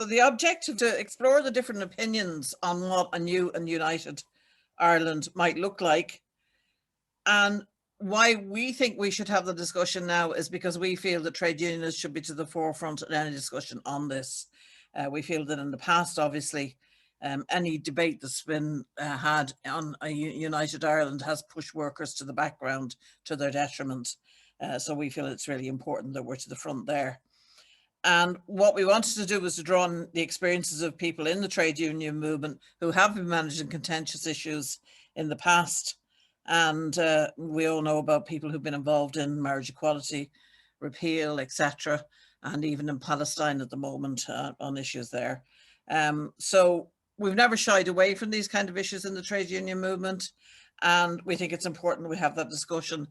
So the objective to explore the different opinions on what a new and united Ireland might look like, and why we think we should have the discussion now is because we feel that trade unionists should be to the forefront in any discussion on this. We feel that in the past, obviously, any debate that's been had on a united Ireland has pushed workers to the background to their detriment. So we feel it's really important that we're to the front there. And what we wanted to do was to draw on the experiences of people in the trade union movement who have been managing contentious issues in the past. And we all know about people who've been involved in marriage equality, repeal, etc., and even in Palestine at the moment on issues there. So we've never shied away from these kind of issues in the trade union movement, and we think it's important we have that discussion.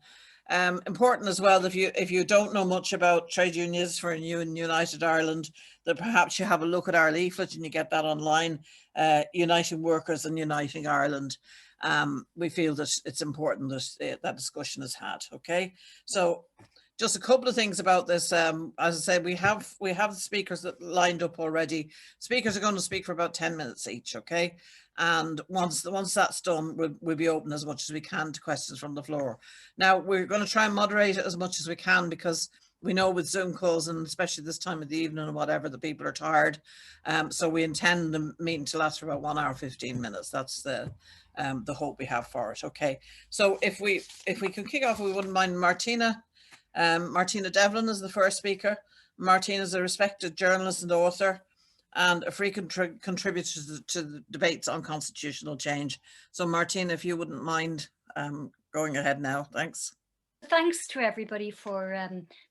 Important as well, if you don't know much about trade unions for a new and united Ireland, that perhaps you have a look at our leaflet and you get that online, Uniting Workers and Uniting Ireland. We feel that it's important that that discussion is had. Okay, so just a couple of things about this. As I said, we have the speakers that lined up already. Speakers are going to speak for about 10 minutes each. Okay. And once that's done, we'll be open as much as we can to questions from the floor. Now, we're going to try and moderate it as much as we can, because we know with Zoom calls, and especially this time of the evening and whatever, the people are tired. So we intend the meeting to last for about 1 hour, 15 minutes. That's the hope we have for it. Okay. So if we can kick off, we wouldn't mind Martina. Martina Devlin is the first speaker. Martina is a respected journalist and author, and a frequent contributor to the debates on constitutional change. So Martina, if you wouldn't mind going ahead now, thanks. Thanks to everybody for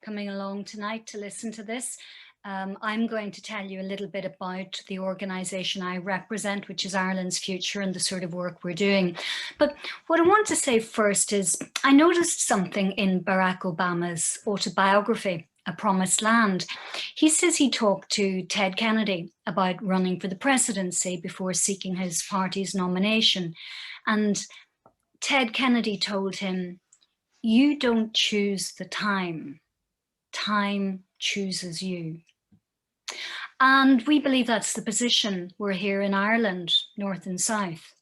coming along tonight to listen to this. I'm going to tell you a little bit about the organisation I represent, which is Ireland's Future, and the sort of work we're doing. But what I want to say first is I noticed something in Barack Obama's autobiography, A Promised Land. He says he talked to Ted Kennedy about running for the presidency before seeking his party's nomination. And Ted Kennedy told him, "You don't choose the time, time chooses you." And we believe that's the position we're here in Ireland, North and South.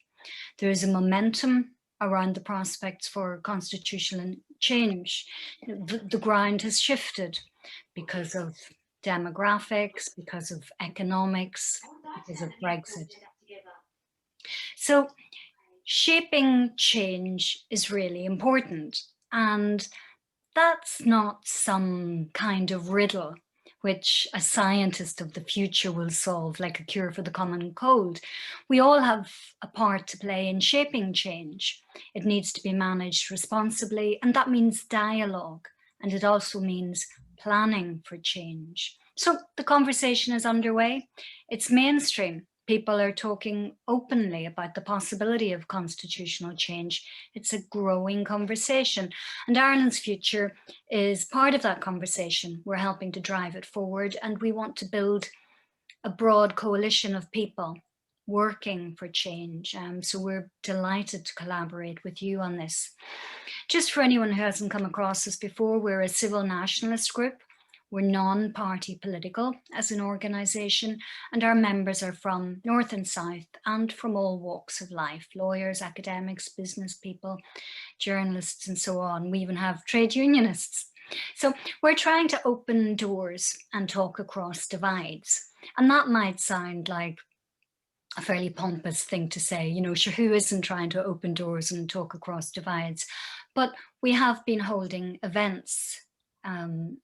There is a momentum around the prospects for constitutional change. The ground has shifted because of demographics, because of economics, because of Brexit. So shaping change is really important. And that's not some kind of riddle which a scientist of the future will solve, like a cure for the common cold. We all have a part to play in shaping change. It needs to be managed responsibly, and that means dialogue, and it also means planning for change. So the conversation is underway. It's mainstream. People are talking openly about the possibility of constitutional change. It's a growing conversation, and Ireland's Future is part of that conversation. We're helping to drive it forward, and we want to build a broad coalition of people working for change. So we're delighted to collaborate with you on this. Just for anyone who hasn't come across us before, we're a civil nationalist group. We're non-party political as an organisation, and our members are from North and South and from all walks of life: lawyers, academics, business people, journalists, and so on. We even have trade unionists. So we're trying to open doors and talk across divides. And that might sound like a fairly pompous thing to say, you know, sure, who isn't trying to open doors and talk across divides? But we have been holding events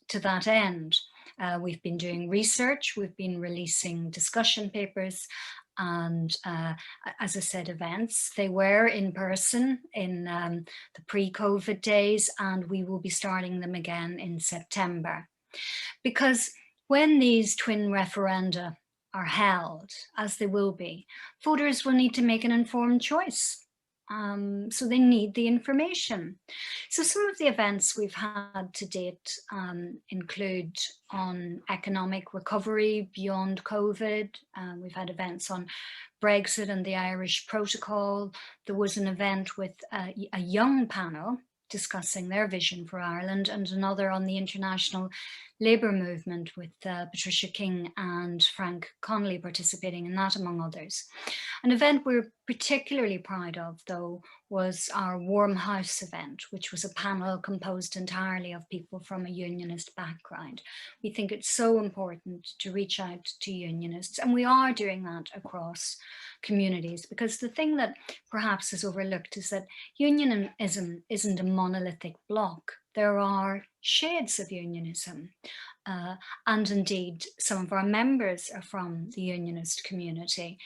to that end. We've been doing research, we've been releasing discussion papers, and as I said, events. They were in person in the pre-COVID days, and we will be starting them again in September. Because when these twin referenda are held, as they will be, voters will need to make an informed choice. So they need the information. So some of the events we've had to date include on economic recovery beyond COVID. We've had events on Brexit and the Irish Protocol. There was an event with a young panel discussing their vision for Ireland, and another on the international labour movement with Patricia King and Frank Connolly participating in that, among others. An event we're particularly proud of, though, was our Warm House event, which was a panel composed entirely of people from a unionist background. We think it's so important to reach out to unionists, and we are doing that across communities, because the thing that perhaps is overlooked is that unionism isn't a monolithic block. There are shades of unionism, and indeed some of our members are from the unionist community.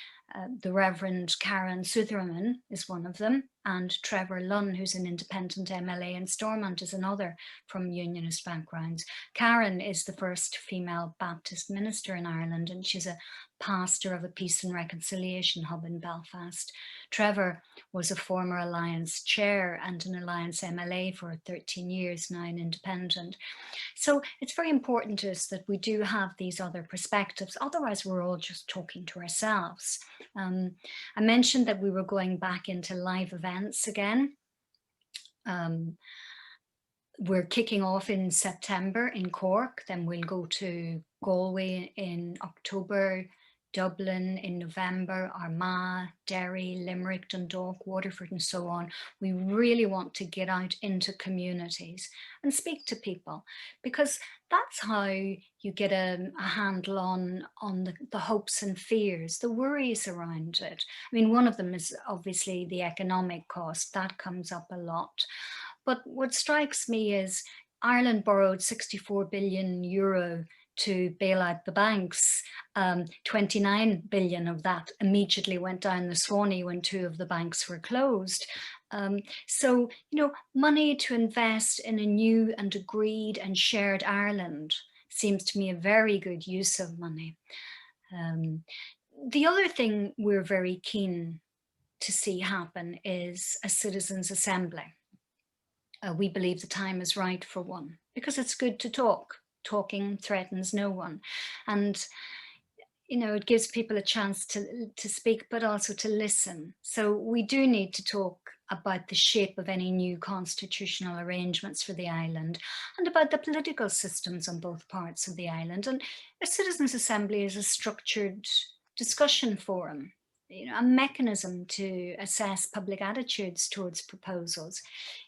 The Reverend Karen Sutherland is one of them, and Trevor Lunn, who's an independent MLA in Stormont, is another from unionist backgrounds. Karen is the first female Baptist minister in Ireland, and she's a pastor of a peace and reconciliation hub in Belfast. Trevor was a former Alliance chair and an Alliance MLA for 13 years, now an independent. So it's very important to us that we do have these other perspectives, otherwise we're all just talking to ourselves. I mentioned that we were going back into live events again. We're kicking off in September in Cork, then we'll go to Galway in October, Dublin in November, Armagh, Derry, Limerick, Dundalk, Waterford, and so on. We really want to get out into communities and speak to people, because that's how you get a handle on the hopes and fears, the worries around it. I mean, one of them is obviously the economic cost. That comes up a lot. But what strikes me is Ireland borrowed 64 billion euro to bail out the banks. 29 billion of that immediately went down the Swanee when 2 of the banks were closed. So, you know, money to invest in a new and agreed and shared Ireland seems to me a very good use of money. The other thing we're very keen to see happen is a citizens' assembly. We believe the time is right for one, because it's good to talk. Talking threatens no one. And, you know, it gives people a chance to speak, but also to listen. So we do need to talk about the shape of any new constitutional arrangements for the island, and about the political systems on both parts of the island. And a citizens' assembly is a structured discussion forum, you know, a mechanism to assess public attitudes towards proposals.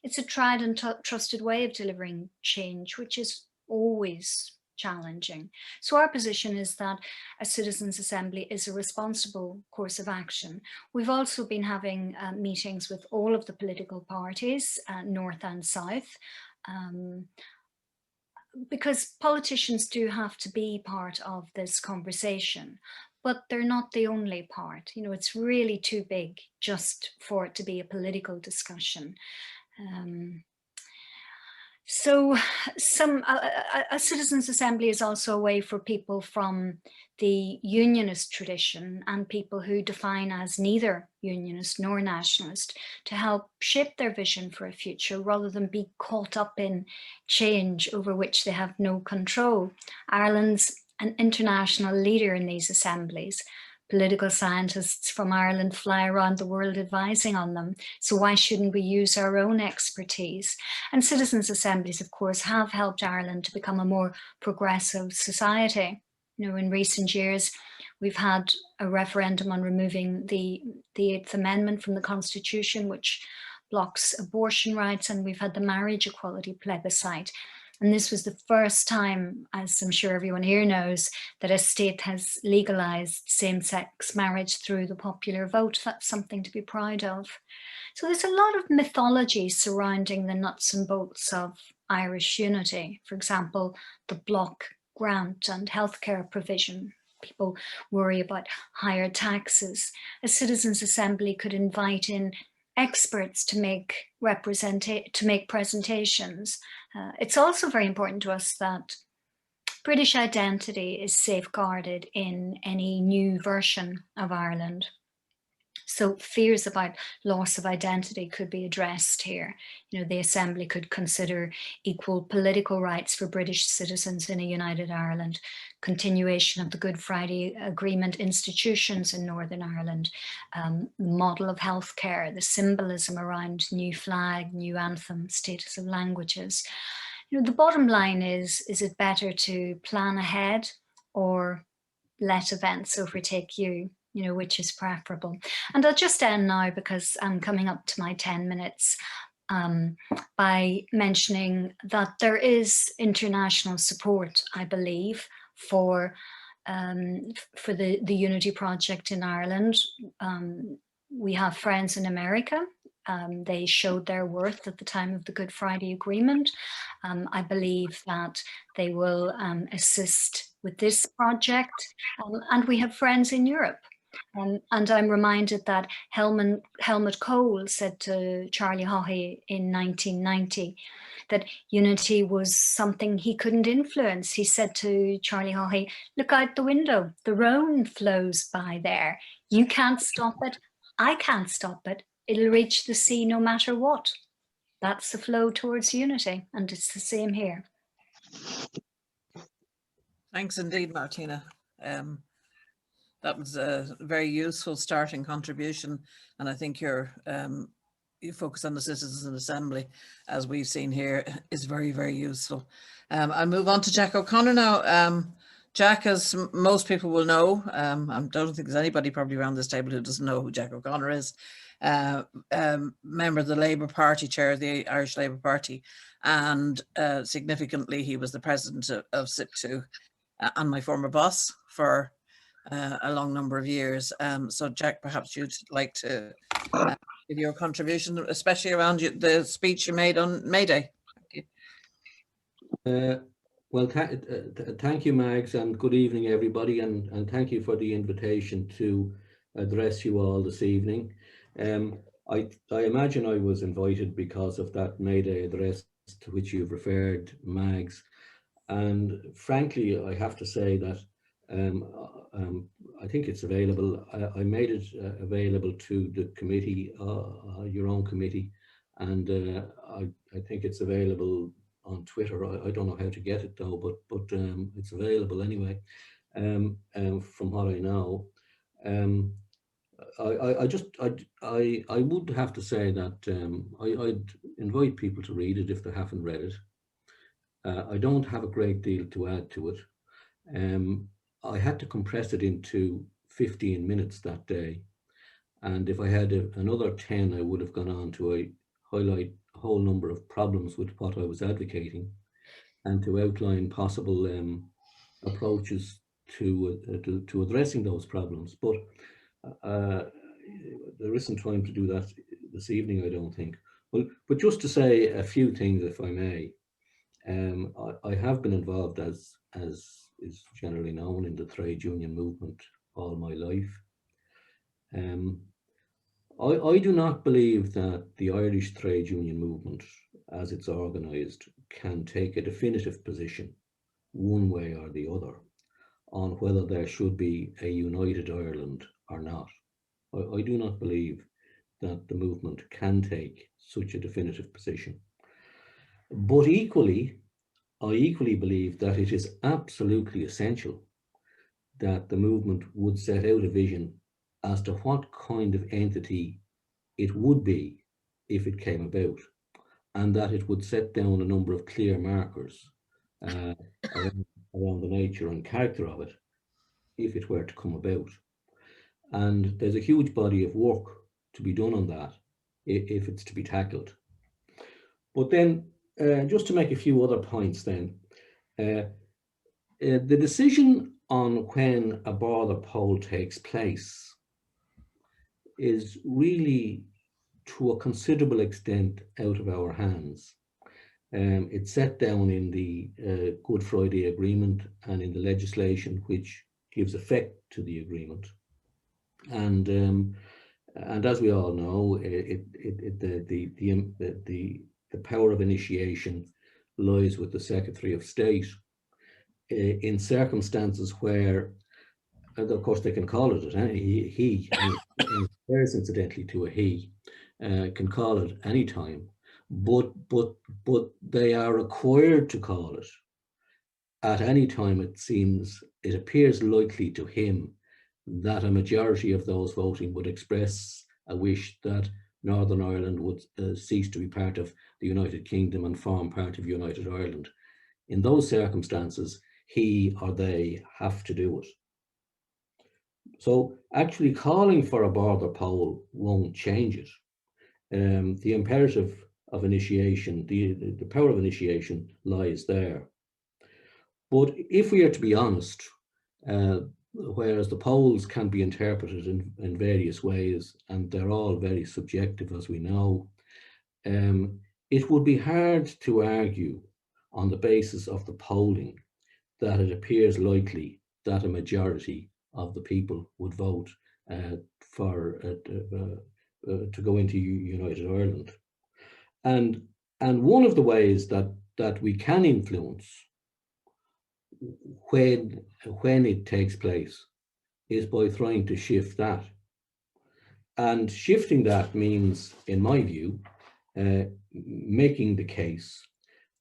It's a tried and trusted way of delivering change, which is always challenging. So our position is that a citizens' assembly is a responsible course of action. We've also been having meetings with all of the political parties, north and south, because politicians do have to be part of this conversation, but they're not the only part. You know, it's really too big just for it to be a political discussion. So a citizens' assembly is also a way for people from the unionist tradition and people who define as neither unionist nor nationalist to help shape their vision for a future, rather than be caught up in change over which they have no control. Ireland's an international leader in these assemblies. Political scientists from Ireland fly around the world advising on them. So why shouldn't we use our own expertise? And citizens' assemblies, of course, have helped Ireland to become a more progressive society. You know, in recent years, we've had a referendum on removing the 8th Amendment from the Constitution, which blocks abortion rights, and we've had the marriage equality plebiscite. And this was the first time, as I'm sure everyone here knows, that a state has legalized same-sex marriage through the popular vote. That's something to be proud of. So there's a lot of mythology surrounding the nuts and bolts of Irish unity. For example, the block grant and healthcare provision. People worry about higher taxes. A citizens' assembly could invite in experts to make presentations. It's also very important to us that British identity is safeguarded in any new version of Ireland. So fears about loss of identity could be addressed here. You know, the Assembly could consider equal political rights for British citizens in a united Ireland, continuation of the Good Friday Agreement institutions in Northern Ireland, the model of healthcare, the symbolism around new flag, new anthem, status of languages. the bottom line is it better to plan ahead or let events overtake you? Which is preferable? And I'll just end now, because I'm coming up to my 10 minutes, by mentioning that there is international support, I believe, for the Unity Project in Ireland. We have friends in America. They showed their worth at the time of the Good Friday Agreement. I believe that they will assist with this project. And we have friends in Europe. And I'm reminded that Helmut Kohl said to Charlie Haughey in 1990 that unity was something he couldn't influence. He said to Charlie Haughey, look out the window, the Rhone flows by there. You can't stop it, I can't stop it. It'll reach the sea no matter what. That's the flow towards unity, and it's the same here. Thanks indeed, Martina. That was a very useful starting contribution, and I think your focus on the Citizens Assembly, as we've seen here, is very, very useful. I'll move on to Jack O'Connor now. Jack, as most people will know, I don't think there's anybody probably around this table who doesn't know who Jack O'Connor is. Member of the Labour Party, chair of the Irish Labour Party, and significantly he was the president of Siptu and my former boss for a long number of years. So Jack, perhaps you'd like to give your contribution, especially around the speech you made on May Day. Thank you. Well, thank you, Mags, and good evening, everybody, and thank you for the invitation to address you all this evening. I imagine I was invited because of that May Day address to which you've referred, Mags, and frankly, I have to say that I think it's available. I made it available to the committee, your own committee, and I think it's available on Twitter. I don't know how to get it though, but it's available anyway. From what I know, I would have to say that I'd invite people to read it if they haven't read it. I don't have a great deal to add to it. I had to compress it into 15 minutes that day, and if I had another 10, I would have gone on to highlight a whole number of problems with what I was advocating and to outline possible approaches to addressing those problems. But there isn't time to do that this evening, I don't think. Well, but just to say a few things, if I may. I have been involved, as is generally known, in the trade union movement all my life. I do not believe that the Irish trade union movement, as it's organised, can take a definitive position one way or the other on whether there should be a united Ireland or not. I do not believe that the movement can take such a definitive position. But I equally believe that it is absolutely essential that the movement would set out a vision as to what kind of entity it would be if it came about, and that it would set down a number of clear markers around the nature and character of it if it were to come about. And there's a huge body of work to be done on that if it's to be tackled. But then, just to make a few other points then, the decision on when a border poll takes place is really, to a considerable extent, out of our hands. It's set down in the Good Friday Agreement and in the legislation which gives effect to the agreement. And as we all know, the power of initiation lies with the Secretary of State in circumstances where, and of course they can call it he refers incidentally to a he, can call it any time, but they are required to call it at any time it appears likely to him that a majority of those voting would express a wish that Northern Ireland would cease to be part of the United Kingdom and form part of United Ireland. In those circumstances, he or they have to do it. So actually calling for a border poll won't change it. The imperative of initiation, the power of initiation lies there. But if we are to be honest, whereas the polls can be interpreted in various ways, and they're all very subjective, as we know, it would be hard to argue on the basis of the polling that it appears likely that a majority of the people would vote to go into United Ireland. And one of the ways that we can influence when it takes place is by trying to shift that. And shifting that means, in my view, making the case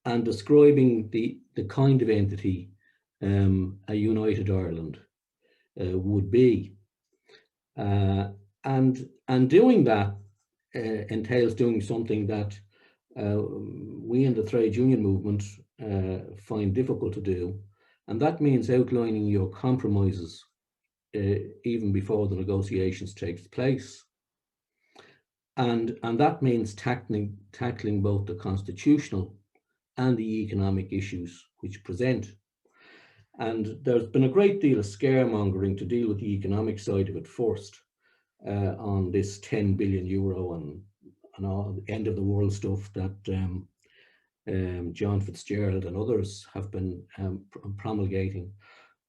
and describing the kind of entity a United Ireland would be. And doing that entails doing something that we in the trade union movement find difficult to do, and that means outlining your compromises even before the negotiations takes place. And that means tackling both the constitutional and the economic issues which present. And there's been a great deal of scaremongering to deal with the economic side of it first, on this 10 billion euro and all the end of the world stuff that John Fitzgerald and others have been promulgating.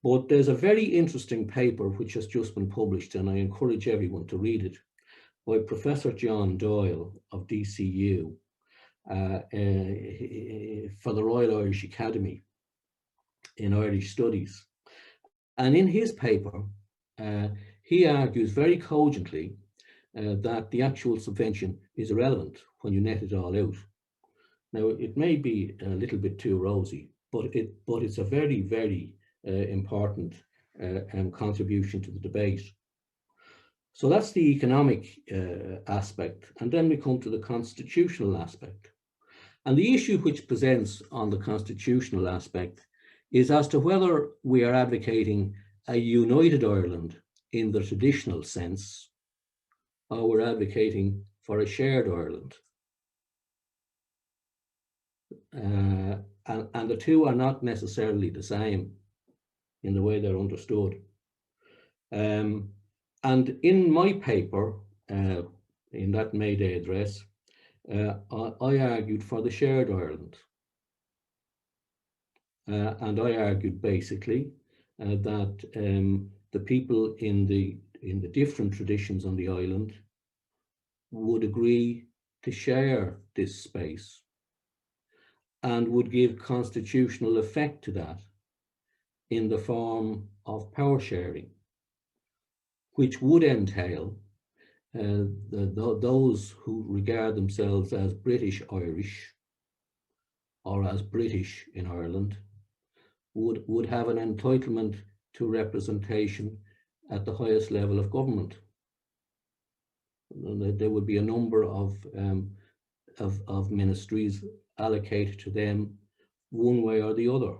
But there's a very interesting paper which has just been published, and I encourage everyone to read it, by Professor John Doyle of DCU for the Royal Irish Academy in Irish Studies. And in his paper, he argues very cogently that the actual subvention is irrelevant when you net it all out. Now, it may be a little bit too rosy, but it's a very, very important contribution to the debate. So that's the economic aspect, and then we come to the constitutional aspect. And the issue which presents on the constitutional aspect is as to whether we are advocating a united Ireland in the traditional sense, or we're advocating for a shared Ireland. And the two are not necessarily the same in the way they're understood. And in my paper, in that May Day address, I argued for the shared Ireland. And I argued basically that the people in the different traditions on the island would agree to share this space and would give constitutional effect to that in the form of power sharing, which would entail those who regard themselves as British Irish or as British in Ireland would have an entitlement to representation at the highest level of government. There would be a number of ministries allocated to them one way or the other.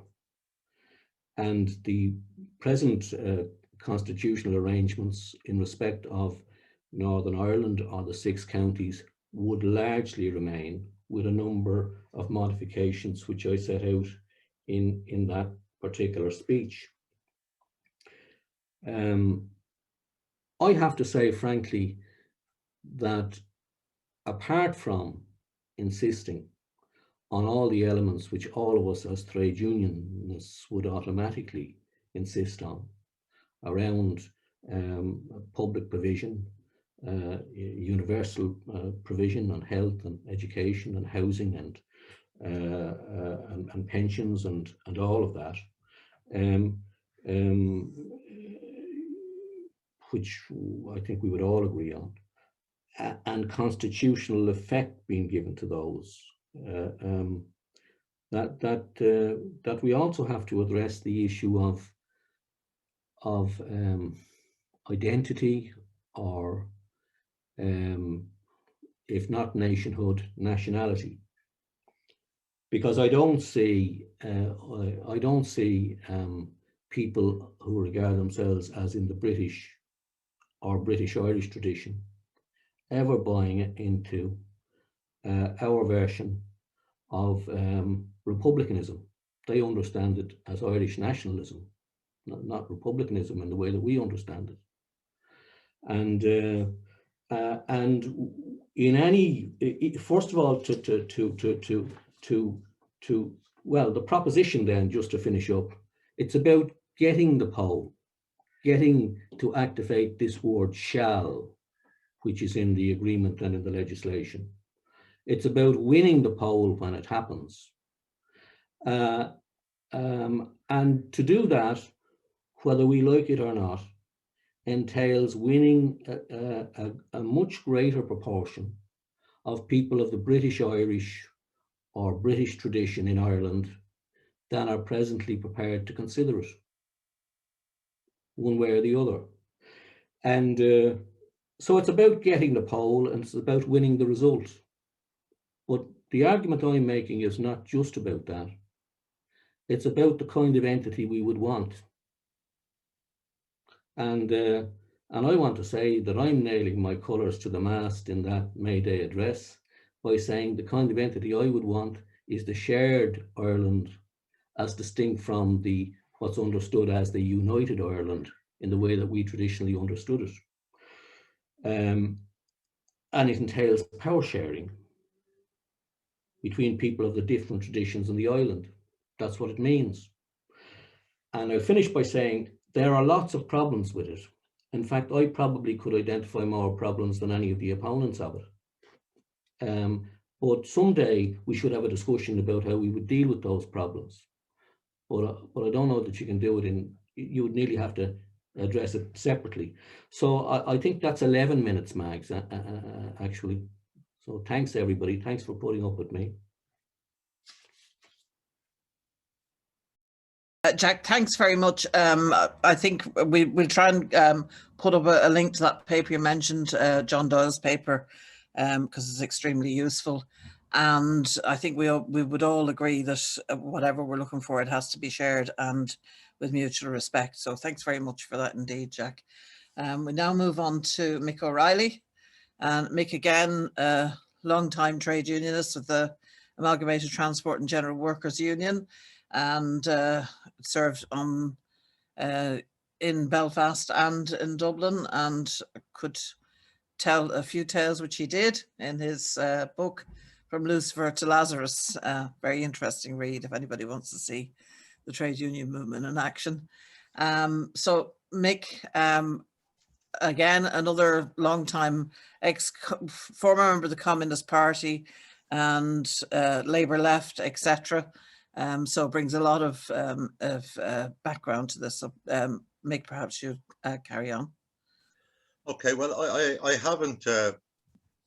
And the present constitutional arrangements in respect of Northern Ireland or the 6 counties would largely remain, with a number of modifications which I set out in that particular speech. I have to say, frankly, that apart from insisting on all the elements which all of us as trade unionists would automatically insist on, around public provision, universal provision on health and education and housing and pensions and all of that, which I think we would all agree on, and constitutional effect being given to those. That we also have to address the issue of identity or if not nationhood, nationality. Because I don't see people who regard themselves as in the British or British-Irish tradition ever buying into our version of republicanism. They understand it as Irish nationalism, not republicanism in the way that we understand it. And in any, first of all, well, the proposition then, just to finish up, it's about getting the poll, getting to activate this word shall, which is in the agreement and in the legislation. It's about winning the poll when it happens. And to do that, whether we like it or not, entails winning a much greater proportion of people of the British Irish or British tradition in Ireland than are presently prepared to consider it, one way or the other. And so it's about getting the poll, and it's about winning the result. But the argument I'm making is not just about that. It's about the kind of entity we would want. And I want to say that I'm nailing my colours to the mast in that May Day address by saying the kind of entity I would want is the shared Ireland, as distinct from the what's understood as the united Ireland in the way that we traditionally understood it. And it entails power sharing between people of the different traditions in the island. That's what it means. And I'll finish by saying there are lots of problems with it. In fact, I probably could identify more problems than any of the opponents of it. But someday we should have a discussion about how we would deal with those problems. But I don't know that you can do it you would nearly have to address it separately. So I think that's 11 minutes, Mags, actually. So thanks, everybody. Thanks for putting up with me. Jack, thanks very much. I think we'll try and put up a link to that paper you mentioned, John Doyle's paper, because it's extremely useful. And I think we would all agree that whatever we're looking for, it has to be shared and with mutual respect. So thanks very much for that indeed, Jack. We now move on to Mick O Reilly. And Mick, again, long-time trade unionist with the Amalgamated Transport and General Workers Union, and served on in Belfast and in Dublin, and could tell a few tales, which he did in his book, From Lucifer to Lazarus. Very interesting read if anybody wants to see the trade union movement in action. So Mick, again, another long-time former member of the Communist Party and Labour left, etc. So it brings a lot of background to this. So Mick, perhaps you carry on. Okay, well, I haven't,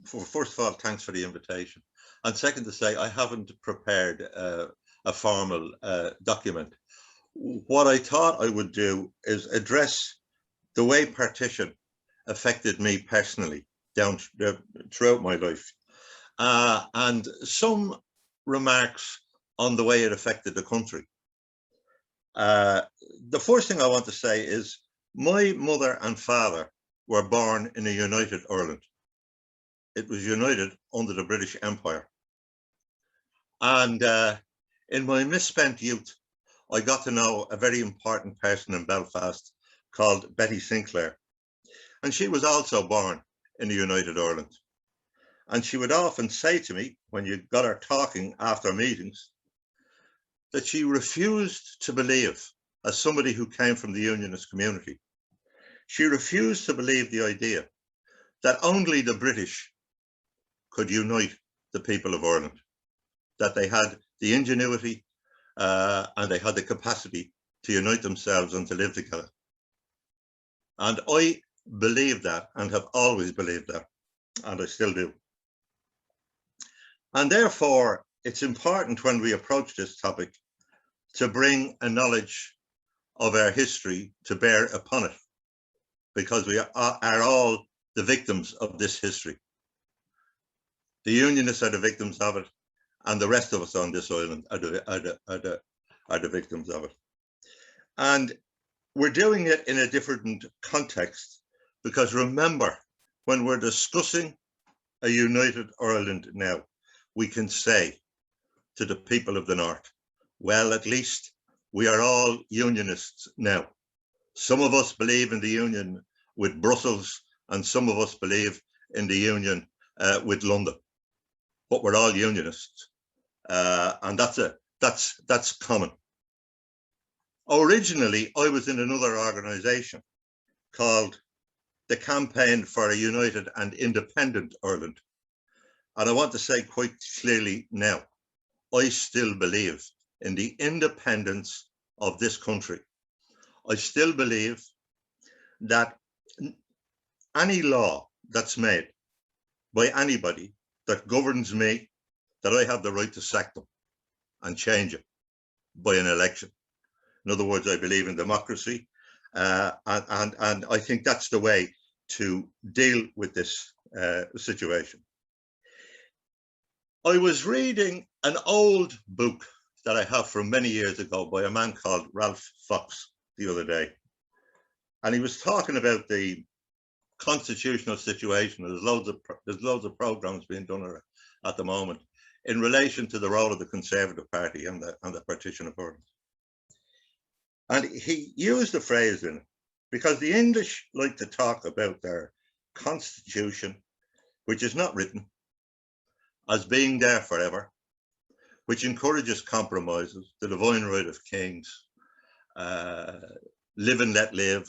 first of all, thanks for the invitation. And second to say, I haven't prepared a formal document. What I thought I would do is address the way partition affected me personally throughout my life. And some remarks on the way it affected the country. The first thing I want to say is my mother and father were born in a united Ireland. It was united under the British Empire. And in my misspent youth, I got to know a very important person in Belfast called Betty Sinclair. And she was also born in a united Ireland. And she would often say to me, when you got her talking after meetings, that she refused to believe, as somebody who came from the Unionist community, she refused to believe the idea that only the British could unite the people of Ireland, that they had the ingenuity and they had the capacity to unite themselves and to live together. And I believe that and have always believed that, and I still do. And therefore, it's important when we approach this topic to bring a knowledge of our history to bear upon it, because we are all the victims of this history. The Unionists are the victims of it, and the rest of us on this island are the victims of it. And we're doing it in a different context, because remember, when we're discussing a united Ireland now, we can say to the people of the North, well, at least we are all Unionists now. Some of us believe in the union with Brussels, and some of us believe in the union with London, but we're all Unionists, and that's common. Originally, I was in another organisation called the Campaign for a United and Independent Ireland, and I want to say quite clearly now, I still believe in the independence of this country. I still believe that any law that's made by anybody that governs me, that I have the right to sack them and change it by an election. In other words, I believe in democracy, and I think that's the way to deal with this situation. I was reading an old book that I have from many years ago by a man called Ralph Fox the other day, and he was talking about the constitutional situation. There's loads of programs being done at the moment in relation to the role of the Conservative Party and the partition of Ireland. And he used the phrase in it because the English like to talk about their constitution, which is not written, as being there forever, which encourages compromises, the divine right of kings, live and let live,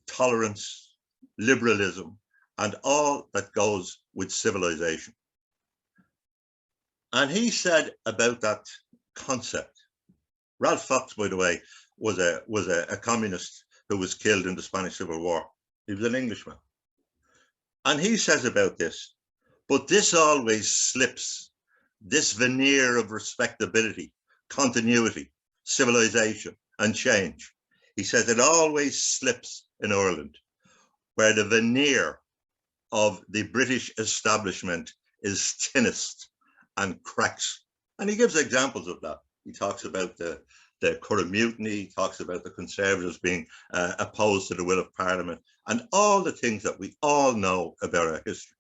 tolerance, liberalism, and all that goes with civilization. And he said about that concept, Ralph Fox, by the way, was a communist who was killed in the Spanish Civil War. He was an Englishman. And he says about this, but this always slips, this veneer of respectability, continuity, civilization, and change. He says it always slips in Ireland, where the veneer of the British establishment is thinnest and cracks. And he gives examples of that. He talks about the Curragh Mutiny, he talks about the Conservatives being opposed to the will of Parliament, and all the things that we all know about our history.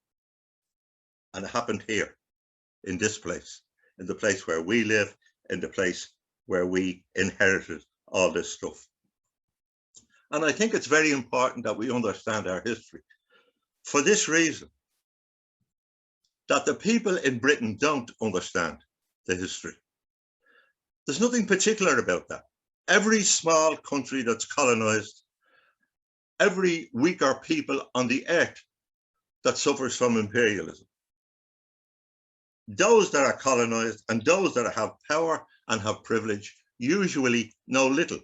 And it happened here, in this place, in the place where we live, in the place where we inherited all this stuff. And I think it's very important that we understand our history for this reason, that the people in Britain don't understand the history. There's nothing particular about that. Every small country that's colonized, every weaker people on the earth that suffers from imperialism, those that are colonized and those that have power and have privilege usually know little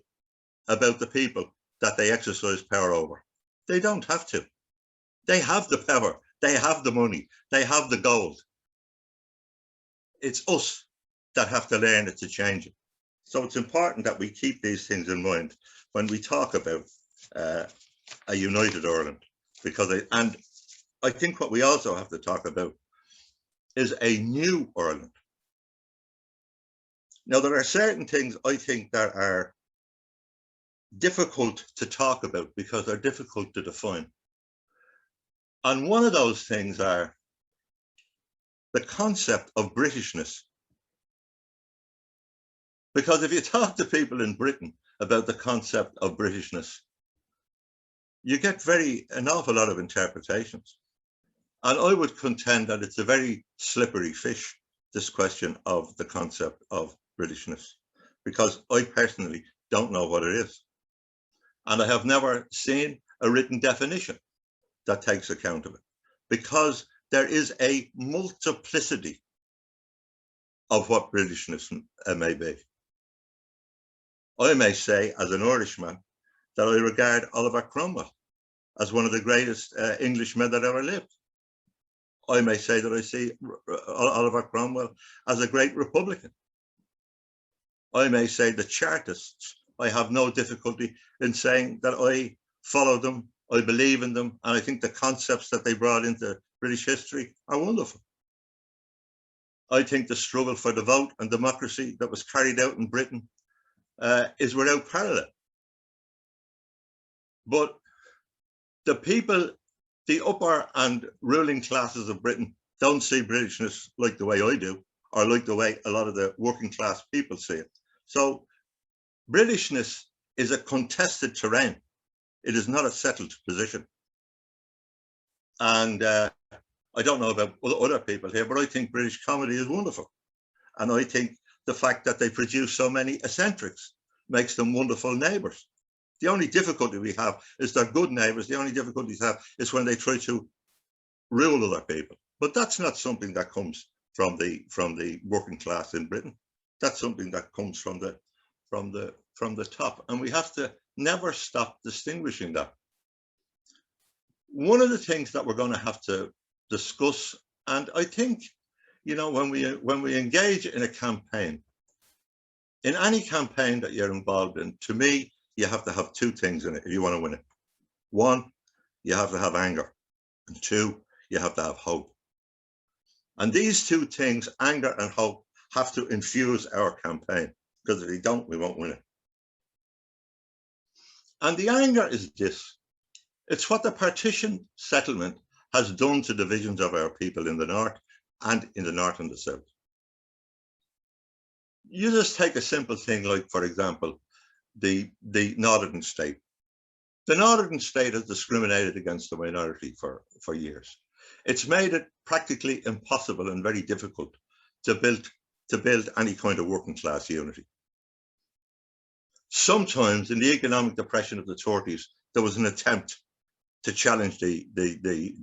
about the people that they exercise power over. They don't have to. They have the power, they have the money, they have the gold. It's us that have to learn it to change it. So it's important that we keep these things in mind when we talk about a united Ireland, because I think what we also have to talk about is a new Ireland. Now, there are certain things I think that are difficult to talk about because they're difficult to define. And one of those things are the concept of Britishness. Because if you talk to people in Britain about the concept of Britishness, you get an awful lot of interpretations. And I would contend that it's a very slippery fish, this question of the concept of Britishness, because I personally don't know what it is. And I have never seen a written definition that takes account of it, because there is a multiplicity of what Britishness may be. I may say, as an Irishman, that I regard Oliver Cromwell as one of the greatest Englishmen that ever lived. I may say that I see Oliver Cromwell as a great Republican. I may say the Chartists, I have no difficulty in saying that I follow them, I believe in them, and I think the concepts that they brought into British history are wonderful. I think the struggle for the vote and democracy that was carried out in Britain is without parallel. But the people, the upper and ruling classes of Britain, don't see Britishness like the way I do, or like the way a lot of the working class people see it. So Britishness is a contested terrain. It is not a settled position. And I don't know about other people here, but I think British comedy is wonderful. And I think the fact that they produce so many eccentrics makes them wonderful neighbours. The only difficulty we have is they're good neighbours. The only difficulties have is when they try to rule other people. But that's not something that comes from the working class in Britain. That's something that comes from the top. And we have to never stop distinguishing that. One of the things that we're going to have to discuss, and I think, you know, when we engage in a campaign, in any campaign that you're involved in, to me, you have to have two things in it if you want to win it. One, you have to have anger, and two, you have to have hope. And these two things, anger and hope, have to infuse our campaign, because if we don't, we won't win it. And the anger is this: it's what the partition settlement has done to divisions of our people in the north and the south. You just take a simple thing like, for example, the northern state. The northern state has discriminated against the minority for years. It's made it practically impossible and very difficult to build any kind of working class unity. Sometimes in the economic depression of the 30s, there was an attempt to challenge the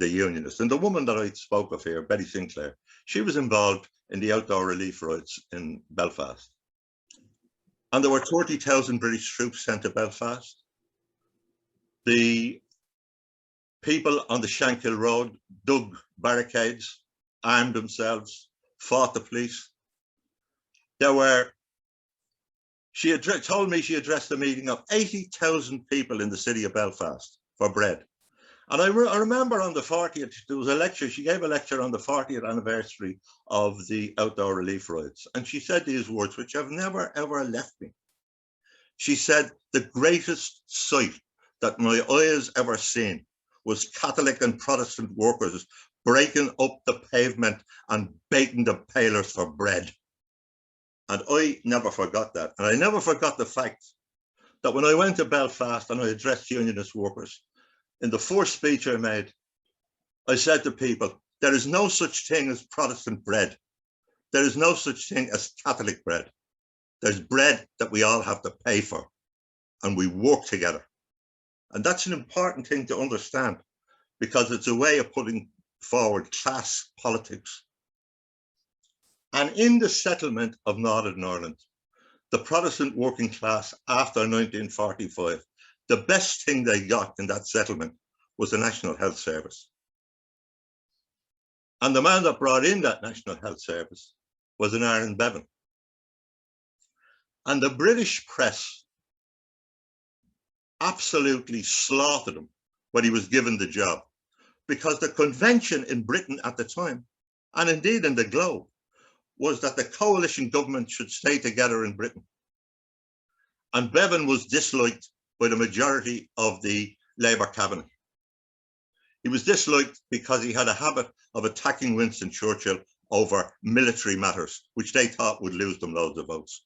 Unionists. And the woman that I spoke of here, Betty Sinclair, she was involved in the outdoor relief riots in Belfast. And there were 30,000 British troops sent to Belfast. The people on the Shankill Road dug barricades, armed themselves, fought the police. She had told me she addressed a meeting of 80,000 people in the city of Belfast for bread. And I remember on the 40th, there was a lecture, she gave a lecture on the 40th anniversary of the outdoor relief riots. And she said these words, which have never, ever left me. She said, the greatest sight that my eyes ever seen was Catholic and Protestant workers breaking up the pavement and baking the palers for bread. And I never forgot that. And I never forgot the fact that when I went to Belfast and I addressed Unionist workers, in the first speech I made, I said to people, there is no such thing as Protestant bread. There is no such thing as Catholic bread. There's bread that we all have to pay for, and we work together. And that's an important thing to understand, because it's a way of putting forward class politics. And in the settlement of Northern Ireland, the Protestant working class after 1945, the best thing they got in that settlement was the National Health Service. And the man that brought in that National Health Service was an Aaron Bevan. And the British press absolutely slaughtered him when he was given the job, because the convention in Britain at the time, and indeed in the globe, was that the coalition government should stay together in Britain. And Bevan was disliked by the majority of the Labour cabinet. He was disliked because he had a habit of attacking Winston Churchill over military matters, which they thought would lose them loads of votes.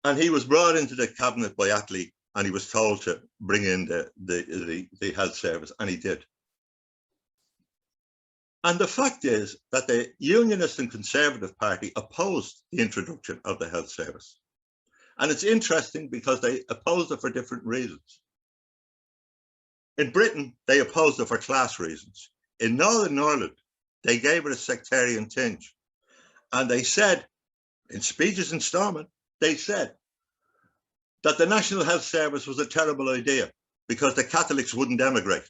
And he was brought into the cabinet by Attlee, and he was told to bring in the health service, and he did. And the fact is that the Unionist and Conservative Party opposed the introduction of the health service. And it's interesting because they opposed it for different reasons. In Britain, they opposed it for class reasons. In Northern Ireland, they gave it a sectarian tinge. And they said, in speeches in Stormont, they said that the National Health Service was a terrible idea because the Catholics wouldn't emigrate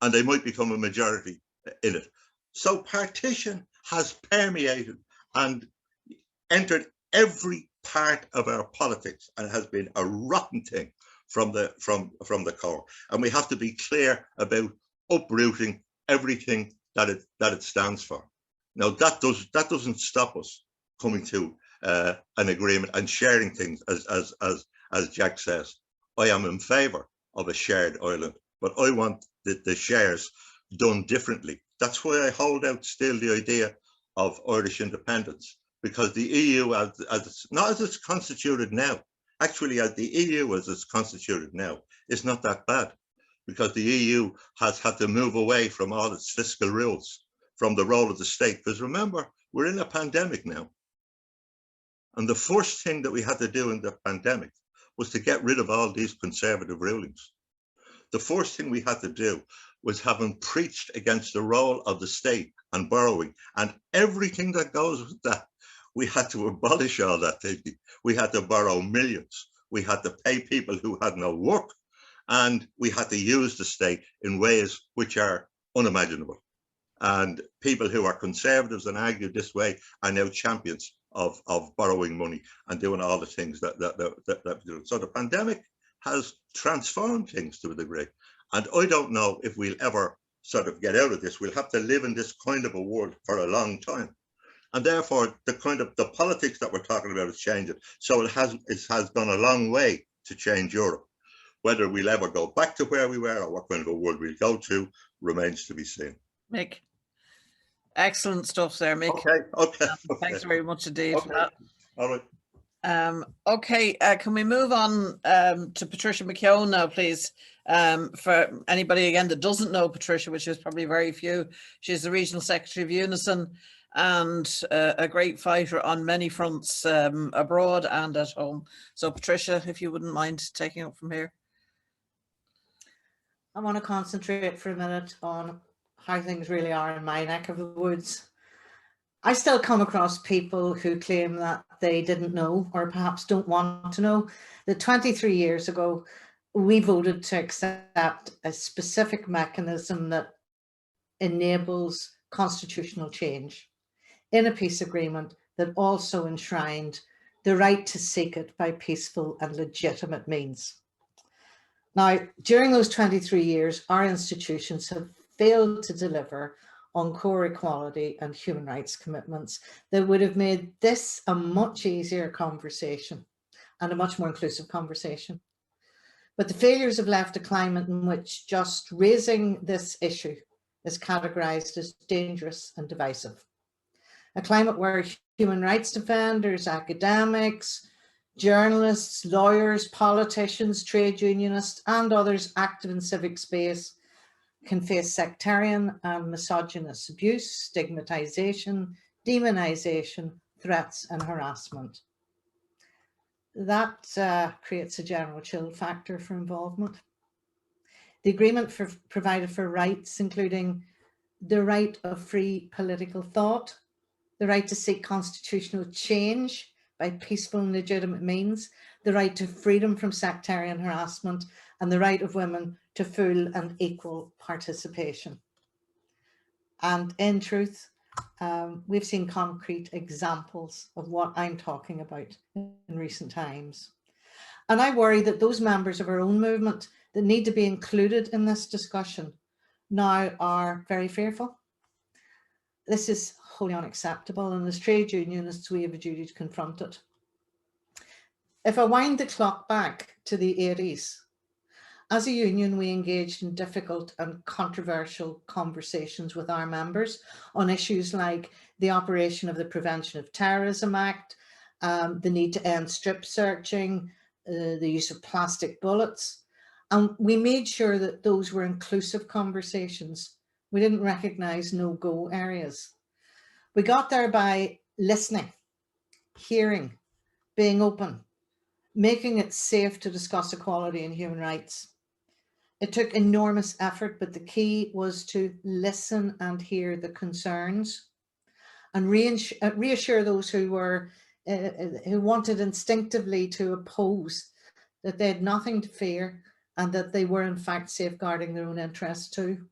and they might become a majority in it. So partition has permeated and entered every part of our politics, and it has been a rotten thing from the core. And we have to be clear about uprooting everything that it stands for. Now that doesn't stop us coming to an agreement and sharing things, as Jack says. I am in favour of a shared Ireland, but I want the shares done differently. That's why I hold out still the idea of Irish independence, because the EU, not as it's constituted now, actually as the EU as it's constituted now, is not that bad, because the EU has had to move away from all its fiscal rules, from the role of the state. Because remember, we're in a pandemic now. And the first thing that we had to do in the pandemic was to get rid of all these conservative rulings. The first thing we had to do was, having preached against the role of the state and borrowing and everything that goes with that, we had to abolish all that thinking. We had to borrow millions. We had to pay people who had no work, and we had to use the state in ways which are unimaginable. And people who are conservatives and argue this way are now champions of borrowing money and doing all the things that do. So the pandemic has transformed things to a degree. And I don't know if we'll ever sort of get out of this. We'll have to live in this kind of a world for a long time. And therefore, the politics that we're talking about is changing. So it has gone a long way to change Europe. Whether we'll ever go back to where we were or what kind of a world we'll go to remains to be seen. Mick, excellent stuff there, Mick. Okay. Thanks very much indeed for that. All right. Okay, can we move on to Patricia McKeown now, please? For anybody, again, that doesn't know Patricia, which is probably very few, she's the Regional Secretary of Unison and a great fighter on many fronts, abroad and at home. So Patricia, if you wouldn't mind taking up from here. I want to concentrate for a minute on how things really are in my neck of the woods. I still come across people who claim that they didn't know, or perhaps don't want to know, that 23 years ago, we voted to accept a specific mechanism that enables constitutional change in a peace agreement that also enshrined the right to seek it by peaceful and legitimate means. Now, during those 23 years, our institutions have failed to deliver on core equality and human rights commitments that would have made this a much easier conversation and a much more inclusive conversation. But the failures have left a climate in which just raising this issue is categorized as dangerous and divisive. A climate where human rights defenders, academics, journalists, lawyers, politicians, trade unionists, and others active in civic space can face sectarian and misogynist abuse, stigmatization, demonization, threats, and harassment. That creates a general chill factor for involvement. The agreement provided for rights, including the right of free political thought, the right to seek constitutional change by peaceful and legitimate means, the right to freedom from sectarian harassment, and the right of women to full and equal participation. And in truth, we've seen concrete examples of what I'm talking about in recent times. And I worry that those members of our own movement that need to be included in this discussion now are very fearful. This is wholly unacceptable, and as trade unionists, we have a duty to confront it. If I wind the clock back to the 80s, as a union, we engaged in difficult and controversial conversations with our members on issues like the operation of the Prevention of Terrorism Act, the need to end strip searching, the use of plastic bullets. And we made sure that those were inclusive conversations. We didn't recognize no-go areas. We got there by listening, hearing, being open, making it safe to discuss equality and human rights. It took enormous effort, but the key was to listen and hear the concerns and reassure those who wanted instinctively to oppose that they had nothing to fear and that they were in fact safeguarding their own interests too.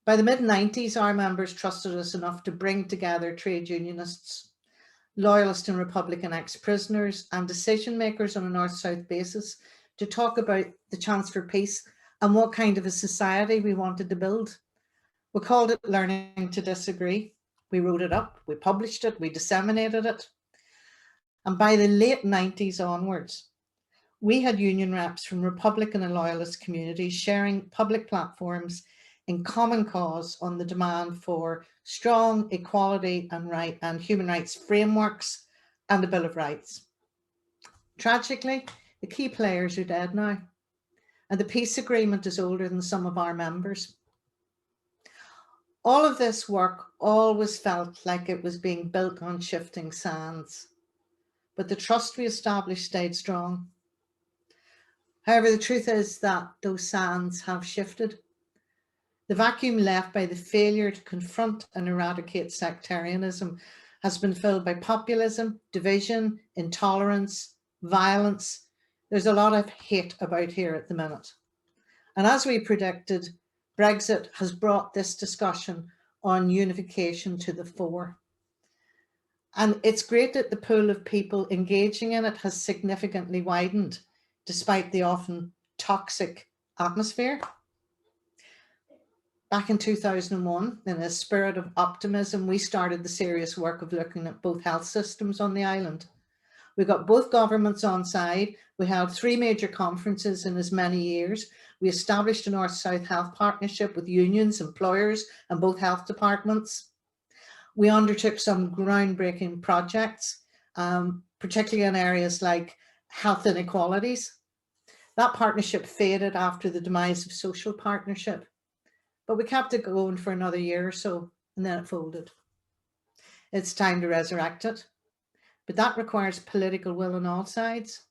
By the mid-90s, our members trusted us enough to bring together trade unionists, loyalist and Republican ex-prisoners, and decision makers on a north-south basis to talk about the chance for peace and what kind of a society we wanted to build. We called it learning to disagree. We wrote it up, we published it, we disseminated it. And by the late 90s onwards, we had union reps from Republican and Loyalist communities sharing public platforms in common cause on the demand for strong equality and human rights frameworks and a Bill of Rights. Tragically, the key players are dead now, and the peace agreement is older than some of our members. All of this work always felt like it was being built on shifting sands, but the trust we established stayed strong. However, the truth is that those sands have shifted. The vacuum left by the failure to confront and eradicate sectarianism has been filled by populism, division, intolerance, violence. There's a lot of hate about here at the minute. And as we predicted, Brexit has brought this discussion on unification to the fore. And it's great that the pool of people engaging in it has significantly widened, despite the often toxic atmosphere. Back in 2001, in a spirit of optimism, we started the serious work of looking at both health systems on the island. We got both governments on side. We held 3 major conferences in as many years. We established a North-South health partnership with unions, employers, and both health departments. We undertook some groundbreaking projects, particularly in areas like health inequalities. That partnership faded after the demise of social partnership, but we kept it going for another year or so, and then it folded. It's time to resurrect it, but that requires political will on all sides.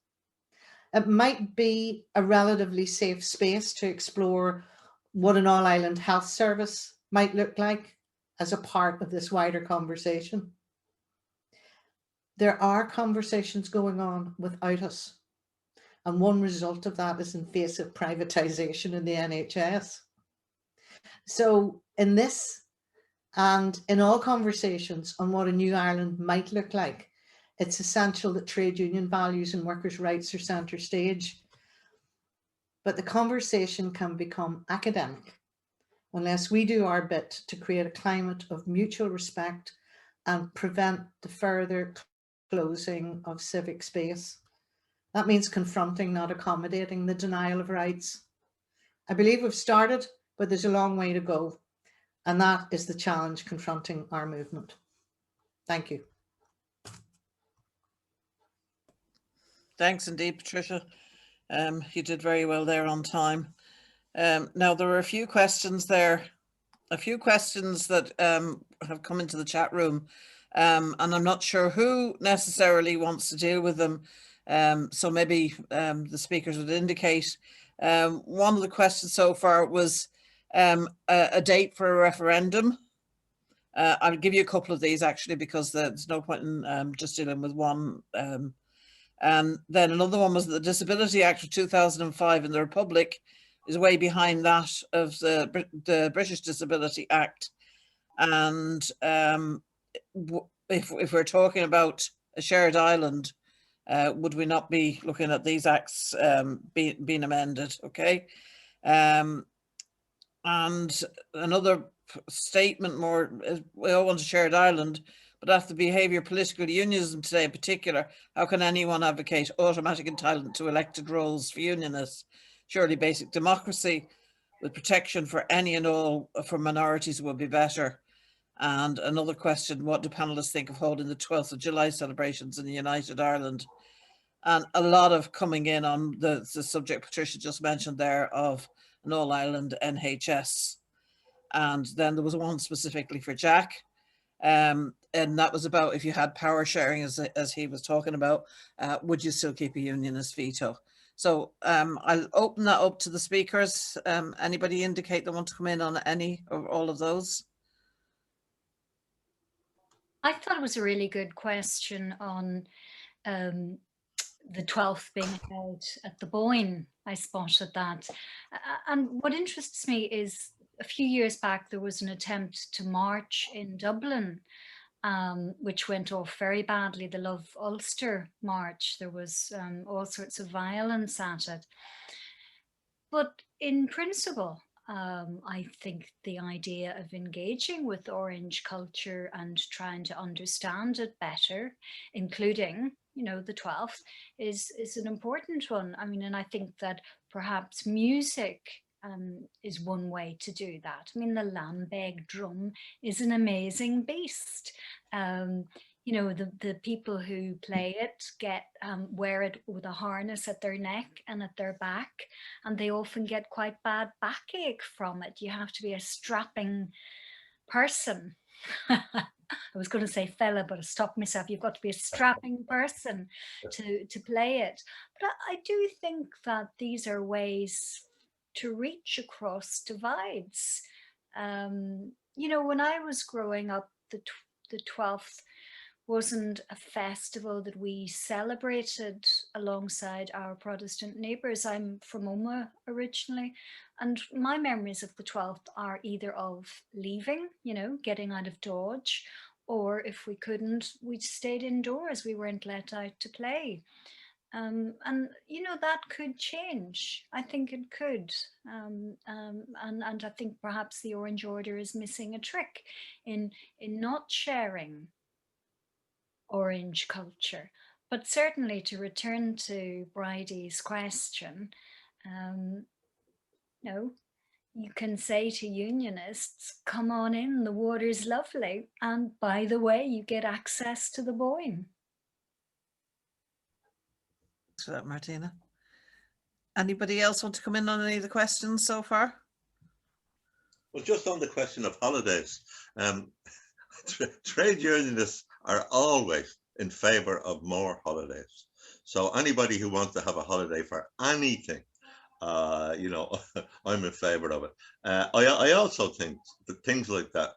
It might be a relatively safe space to explore what an all-island health service might look like as a part of this wider conversation. There are conversations going on without us, and one result of that is invasive privatisation in the NHS. So in this and in all conversations on what a new Ireland might look like, it's essential that trade union values and workers' rights are centre stage. But the conversation can become academic unless we do our bit to create a climate of mutual respect and prevent the further closing of civic space. That means confronting, not accommodating, the denial of rights. I believe we've started, but there's a long way to go. And that is the challenge confronting our movement. Thank you. Thanks indeed, Patricia. You did very well there on time. Now, there were a few questions there, that have come into the chat room, and I'm not sure who necessarily wants to deal with them. So maybe the speakers would indicate. One of the questions so far was a date for a referendum. I'll give you a couple of these actually, because there's no point in just dealing with one. And then another one was the Disability Act of 2005 in the Republic is way behind that of the British Disability Act. And if we're talking about a shared island, would we not be looking at these acts being amended? Okay. And another statement more is, we all want a shared island, but after the behaviour of political unionism today in particular, how can anyone advocate automatic entitlement to elected roles for unionists? Surely basic democracy with protection for any and all for minorities would be better. And another question, what do panellists think of holding the 12th of July celebrations in the United Ireland? And a lot of coming in on the subject Patricia just mentioned there of an all-island NHS. And then there was one specifically for Jack. And that was about if you had power sharing, as he was talking about, would you still keep a unionist veto? So I'll open that up to the speakers. Anybody indicate they want to come in on any or all of those? I thought it was a really good question on the 12th being held at the Boyne. I spotted that. And what interests me is a few years back, there was an attempt to march in Dublin, which went off very badly, the Love Ulster March. There was all sorts of violence at it. But in principle, I think the idea of engaging with Orange culture and trying to understand it better, including, you know, the 12th, is an important one. I mean, and I think that perhaps music is one way to do that. I mean, the Lambeg drum is an amazing beast. You know, the people who play it wear it with a harness at their neck and at their back, and they often get quite bad backache from it. You have to be a strapping person. I was going to say fella, but I stopped myself. You've got to be a strapping person to play it. But I do think that these are ways to reach across divides. You know, when I was growing up, the 12th wasn't a festival that we celebrated alongside our Protestant neighbours. I'm from Omagh originally, and my memories of the 12th are either of leaving, you know, getting out of Dodge, or if we couldn't, we stayed indoors. We weren't let out to play. And, you know, that could change. I think it could. And I think perhaps the Orange Order is missing a trick in not sharing Orange culture. But certainly, to return to Bridie's question, no, you can say to Unionists, come on in, the water's lovely. And by the way, you get access to the Boyne. Thanks for that, Martina. Anybody else want to come in on any of the questions so far? Well, just on the question of holidays, trade unionists are always in favor of more holidays. So anybody who wants to have a holiday for anything, you know, I'm in favor of it. I also think that things like that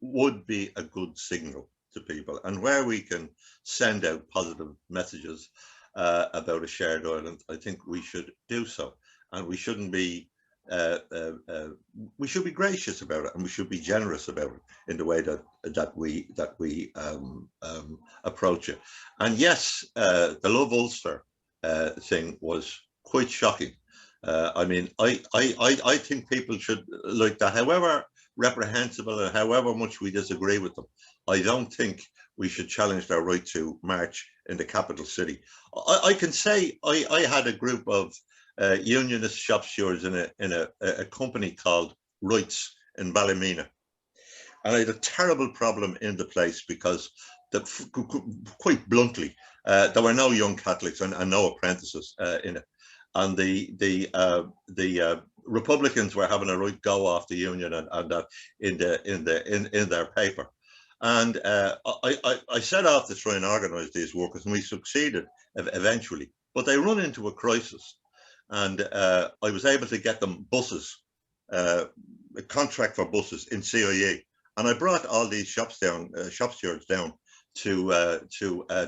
would be a good signal to people, and where we can send out positive messages about a shared Ireland, I think we should do so, and we shouldn't be. We should be gracious about it, and we should be generous about it in the way that we approach it. And yes, the Love Ulster thing was quite shocking. I mean, I think people should like that, however reprehensible and however much we disagree with them. I don't think we should challenge their right to march in the capital city. I can say I had a group of unionist shop stewards in a company called Rights in Ballymena, and I had a terrible problem in the place because, quite bluntly, there were no young Catholics and no apprentices in it, and the Republicans were having a right go off the union and that in their paper. And I set out to try and organise these workers, and we succeeded eventually, but they run into a crisis. And I was able to get them buses, a contract for buses in CIE, and I brought all these shop stewards down to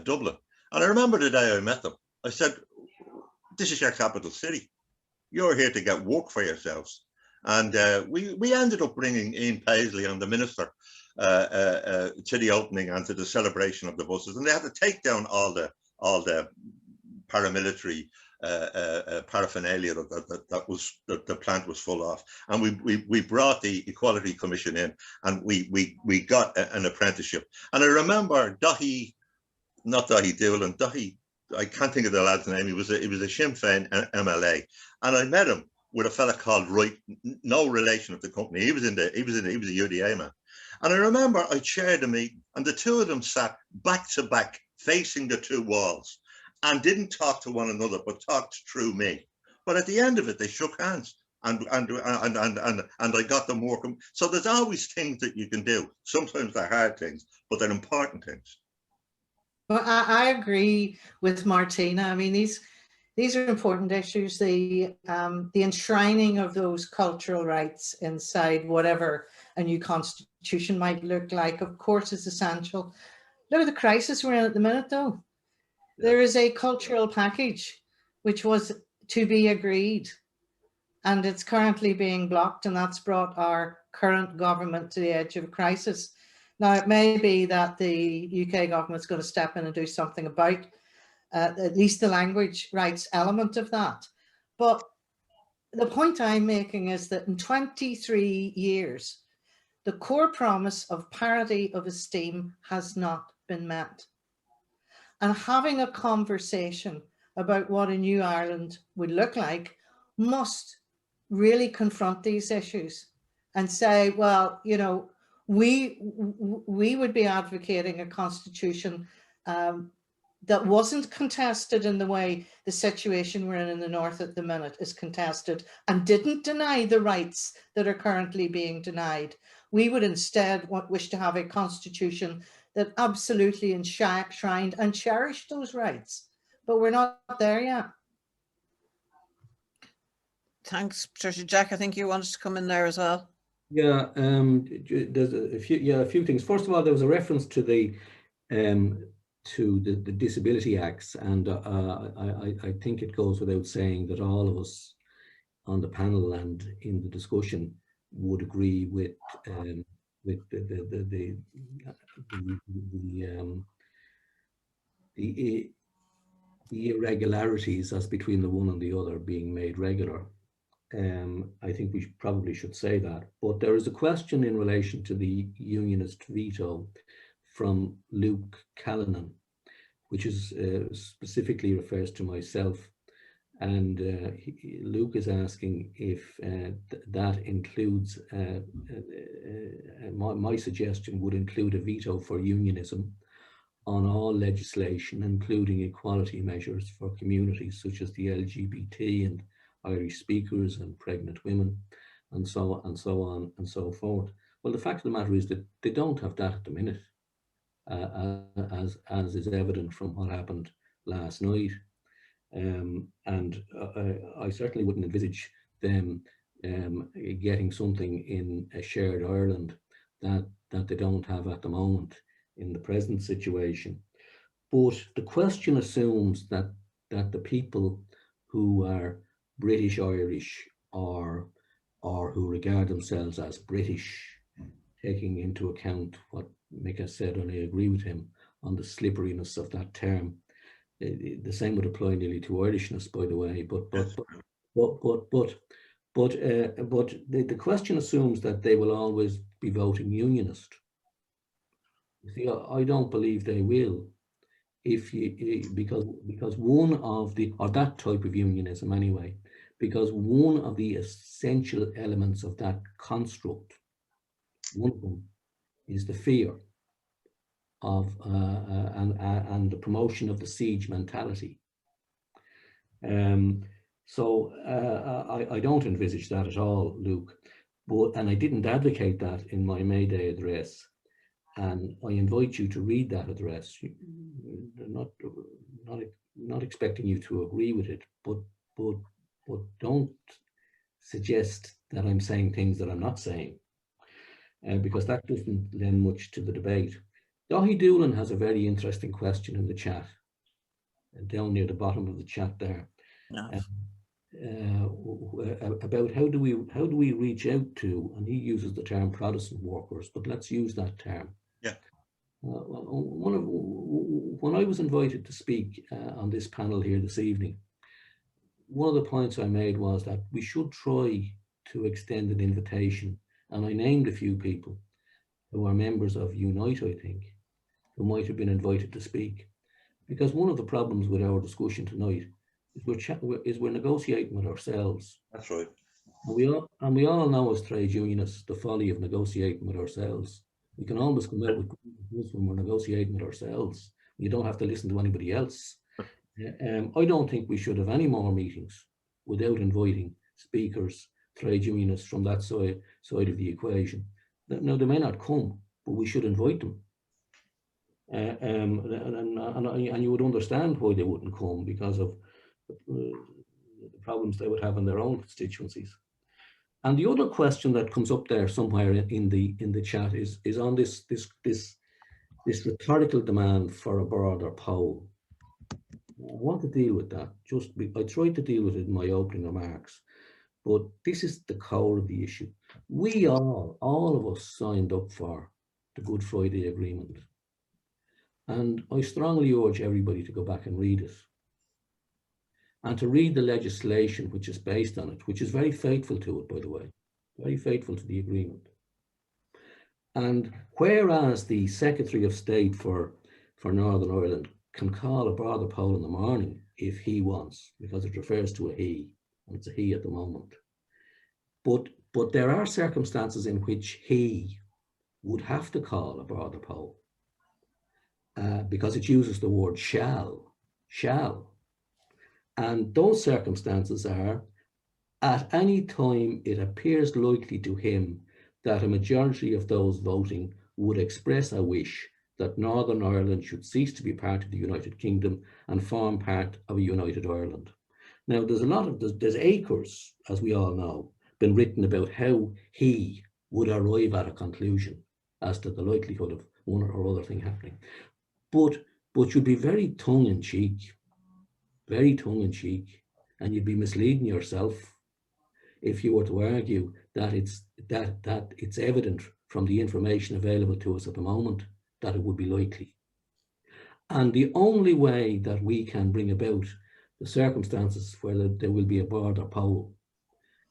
Dublin. And I remember the day I met them, I said, "This is your capital city. You're here to get work for yourselves." And we ended up bringing Ian Paisley and the minister to the opening and to the celebration of the buses, and they had to take down all the paramilitary paraphernalia that the plant was full of, and we brought the Equality Commission in, and we got an apprenticeship. And I remember not Dahi Devlin, I can't think of the lad's name. He was a Sinn Féin MLA, and I met him with a fella called Wright, no relation of the company. He was a UDA man, and I remember I chaired a meeting, and the two of them sat back to back, facing the two walls, and didn't talk to one another, but talked through me. But at the end of it, they shook hands, and I got them working. So there's always things that you can do. Sometimes they're hard things, but they're important things. Well, I agree with Martina. I mean, these are important issues. The enshrining of those cultural rights inside whatever a new constitution might look like, of course, is essential. Look at the crisis we're in at the minute, though. There is a cultural package which was to be agreed, and it's currently being blocked, and that's brought our current government to the edge of a crisis. Now, it may be that the UK government's going to step in and do something about at least the language rights element of that. But the point I'm making is that in 23 years, the core promise of parity of esteem has not been met. And having a conversation about what a new Ireland would look like must really confront these issues and say, well, you know, we would be advocating a constitution that wasn't contested in the way the situation we're in the north at the minute is contested, and didn't deny the rights that are currently being denied. We would instead wish to have a constitution that absolutely enshrined and cherished those rights, but we're not there yet. Thanks, Patricia. Jack, I think you wanted to come in there as well. Yeah, there's a few things. First of all, there was a reference to the Disability Acts, and I think it goes without saying that all of us on the panel and in the discussion would agree with the irregularities as between the one and the other being made regular. I think we probably should say that. But there is a question in relation to the Unionist veto from Luke Callanan, which is specifically refers to myself. And Luke is asking if that includes, my suggestion would include a veto for unionism on all legislation, including equality measures for communities such as the LGBT and Irish speakers and pregnant women, and so on and so forth. Well, the fact of the matter is that they don't have that at the minute, as is evident from what happened last night. And I certainly wouldn't envisage them getting something in a shared Ireland that they don't have at the moment in the present situation. But the question assumes that the people who are British Irish or who regard themselves as British, taking into account what Mick has said, and I agree with him on the slipperiness of that term. The same would apply nearly to Irishness, by the way. But the question assumes that they will always be voting Unionist. You see, I don't believe they will, because one of the, or that type of unionism anyway, because one of the essential elements of that construct, one of them, is the fear of and the promotion of the siege mentality. So I don't envisage that at all, Luke. And I didn't advocate that in my May Day address. And I invite you to read that address. Not expecting you to agree with it, but don't suggest that I'm saying things that I'm not saying, because that doesn't lend much to the debate. Dahi Doolan has a very interesting question in the chat, down near the bottom of the chat there, about how do we reach out to, and he uses the term Protestant workers, but let's use that term. Yeah. When I was invited to speak on this panel here this evening, one of the points I made was that we should try to extend an invitation, and I named a few people who are members of Unite, I think, who might have been invited to speak. Because one of the problems with our discussion tonight is we're negotiating with ourselves. That's right. And we all know as trade unionists the folly of negotiating with ourselves. We can always come out with grievances when we're negotiating with ourselves. You don't have to listen to anybody else. I don't think we should have any more meetings without inviting speakers, trade unionists from that side of the equation. Now, they may not come, but we should invite them. And you would understand why they wouldn't come, because of the problems they would have in their own constituencies. And the other question that comes up there somewhere in the chat is on this rhetorical demand for a broader poll. I want to deal with that. I tried to deal with it in my opening remarks, but this is the core of the issue. We all of us signed up for the Good Friday Agreement. And I strongly urge everybody to go back and read it. and to read the legislation which is based on it, which is very faithful to it, by the way, very faithful to the agreement. And whereas the Secretary of State for Northern Ireland can call a border poll in the morning if he wants, because it refers to a he, and it's a he at the moment. But there are circumstances in which he would have to call a border poll because it uses the word shall. And those circumstances are, at any time it appears likely to him that a majority of those voting would express a wish that Northern Ireland should cease to be part of the United Kingdom and form part of a united Ireland. Now, there's acres, as we all know, been written about how he would arrive at a conclusion as to the likelihood of one or other thing happening. But you'd be very tongue-in-cheek, and you'd be misleading yourself if you were to argue that it's evident from the information available to us at the moment that it would be likely. And the only way that we can bring about the circumstances where there will be a border poll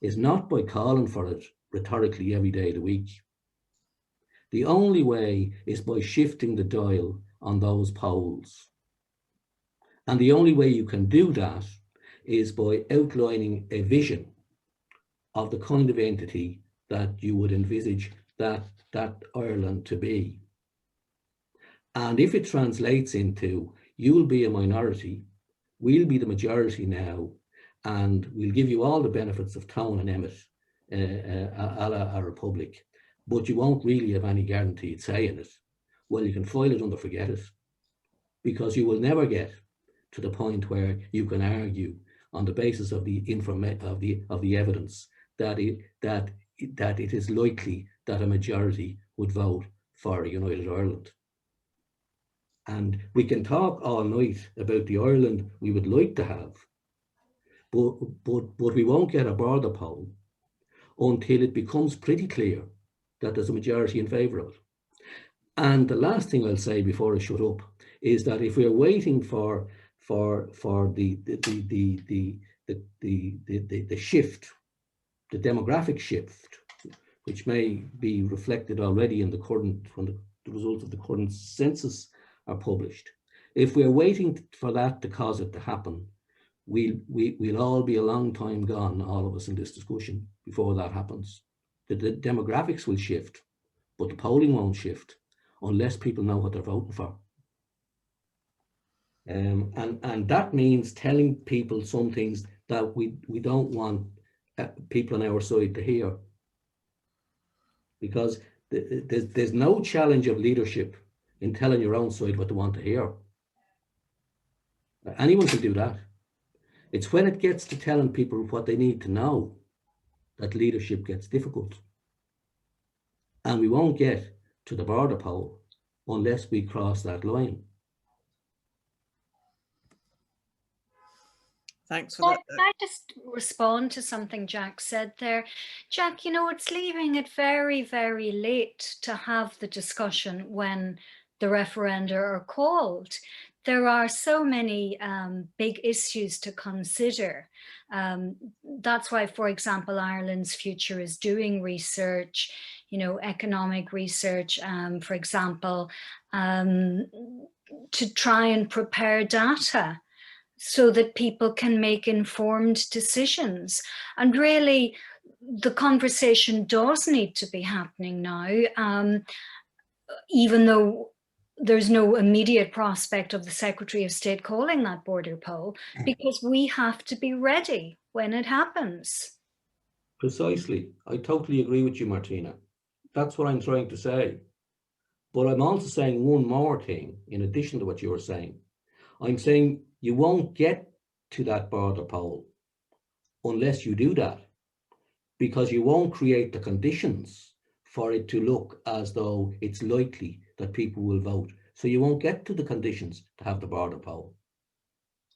is not by calling for it rhetorically every day of the week. The only way is by shifting the dial on those polls. And the only way you can do that is by outlining a vision of the kind of entity that you would envisage that Ireland to be. And if it translates into, you'll be a minority, we'll be the majority now, and we'll give you all the benefits of Tone and Emmett, a la a republic, but you won't really have any guaranteed say in it. Well, you can file it under forget it, because you will never get to the point where you can argue on the basis of the evidence that it is likely that a majority would vote for a united Ireland. And we can talk all night about the Ireland we would like to have, but we won't get a border poll until it becomes pretty clear that there's a majority in favour of it. And the last thing I'll say before I shut up is that if we're waiting for the shift, the demographic shift, which may be reflected already in the current, when the results of the current census are published. If we're waiting for that to cause it to happen, we'll all be a long time gone, all of us in this discussion, before that happens. The demographics will shift, but the polling won't shift unless people know what they're voting for. And that means telling people some things that we don't want people on our side to hear. Because there's no challenge of leadership in telling your own side what they want to hear. Anyone can do that. It's when it gets to telling people what they need to know that leadership gets difficult. And we won't get to the border poll unless we cross that line. Thanks for Can that. I just respond to something Jack said there? Jack, you know, it's leaving it very, very late to have the discussion when the referenda are called. There are so many big issues to consider. That's why, for example, Ireland's Future is doing research, you know, economic research, for example, to try and prepare data so that people can make informed decisions. And really, the conversation does need to be happening now, even though there's no immediate prospect of the Secretary of State calling that border poll, because we have to be ready when it happens. Precisely. I totally agree with you, Martina. That's what I'm trying to say. But I'm also saying one more thing in addition to what you're saying. I'm saying you won't get to that border poll unless you do that, because you won't create the conditions for it to look as though it's likely that people will vote. So you won't get to the conditions to have the border poll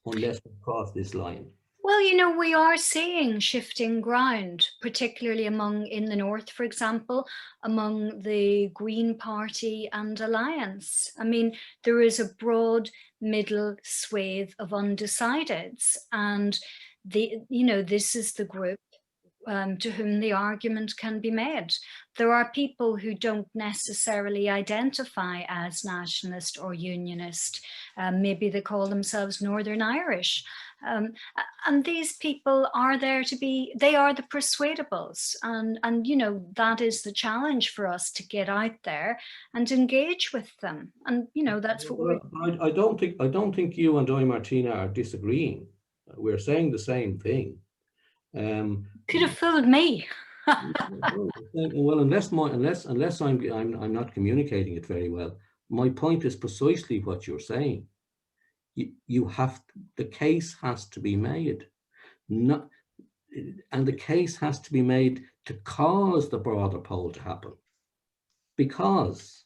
unless we cross this line. Well, you know, we are seeing shifting ground, particularly in the north, for example, among the Green Party and Alliance. I mean, there is a broad middle swathe of undecideds, and this is the group to whom the argument can be made. There are people who don't necessarily identify as nationalist or unionist. Maybe they call themselves Northern Irish. And these people are there to be, they are the persuadables. And you know, that is the challenge for us, to get out there and engage with them. And, you know, that's what we're... I don't think you and I, Martina, are disagreeing. We're saying the same thing. Could have fooled me. Well, unless I'm not communicating it very well, my point is precisely what you're saying. The case has to be made, and the case has to be made to cause the broader poll to happen. Because,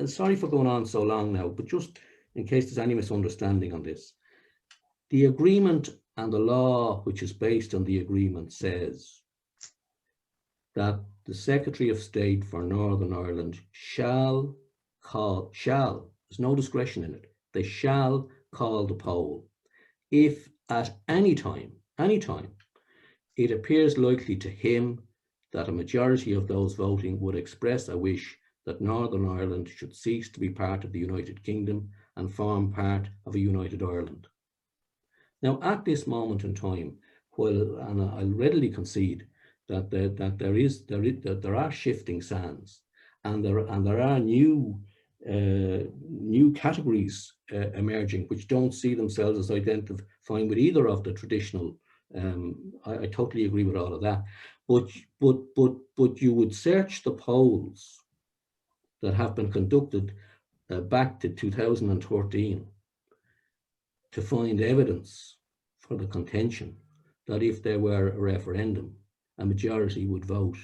sorry for going on so long now, but just in case there's any misunderstanding on this, the agreement and the law which is based on the agreement says that the Secretary of State for Northern Ireland shall, there's no discretion in it, they shall call the poll if at any time it appears likely to him that a majority of those voting would express a wish that Northern Ireland should cease to be part of the United Kingdom and form part of a united Ireland. Now, at this moment in time, and I'll readily concede that there are shifting sands, and there are new categories emerging which don't see themselves as identifying with either of the traditional. I totally agree with all of that, but you would search the polls that have been conducted back to 2013 to find evidence for the contention that if there were a referendum, a majority would vote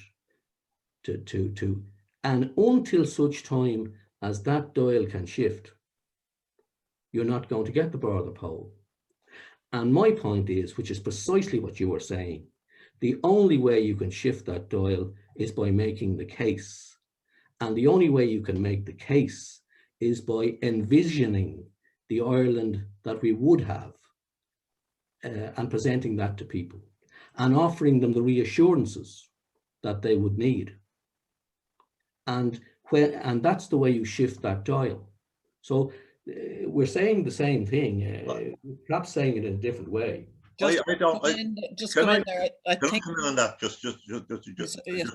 and until such time as that dial can shift, you're not going to get the broader poll. And my point is, which is precisely what you were saying, the only way you can shift that dial is by making the case. And the only way you can make the case is by envisioning the Ireland that we would have and presenting that to people and offering them the reassurances that they would need. And that's the way you shift that dial. So we're saying the same thing, perhaps saying it in a different way. I think come in on that just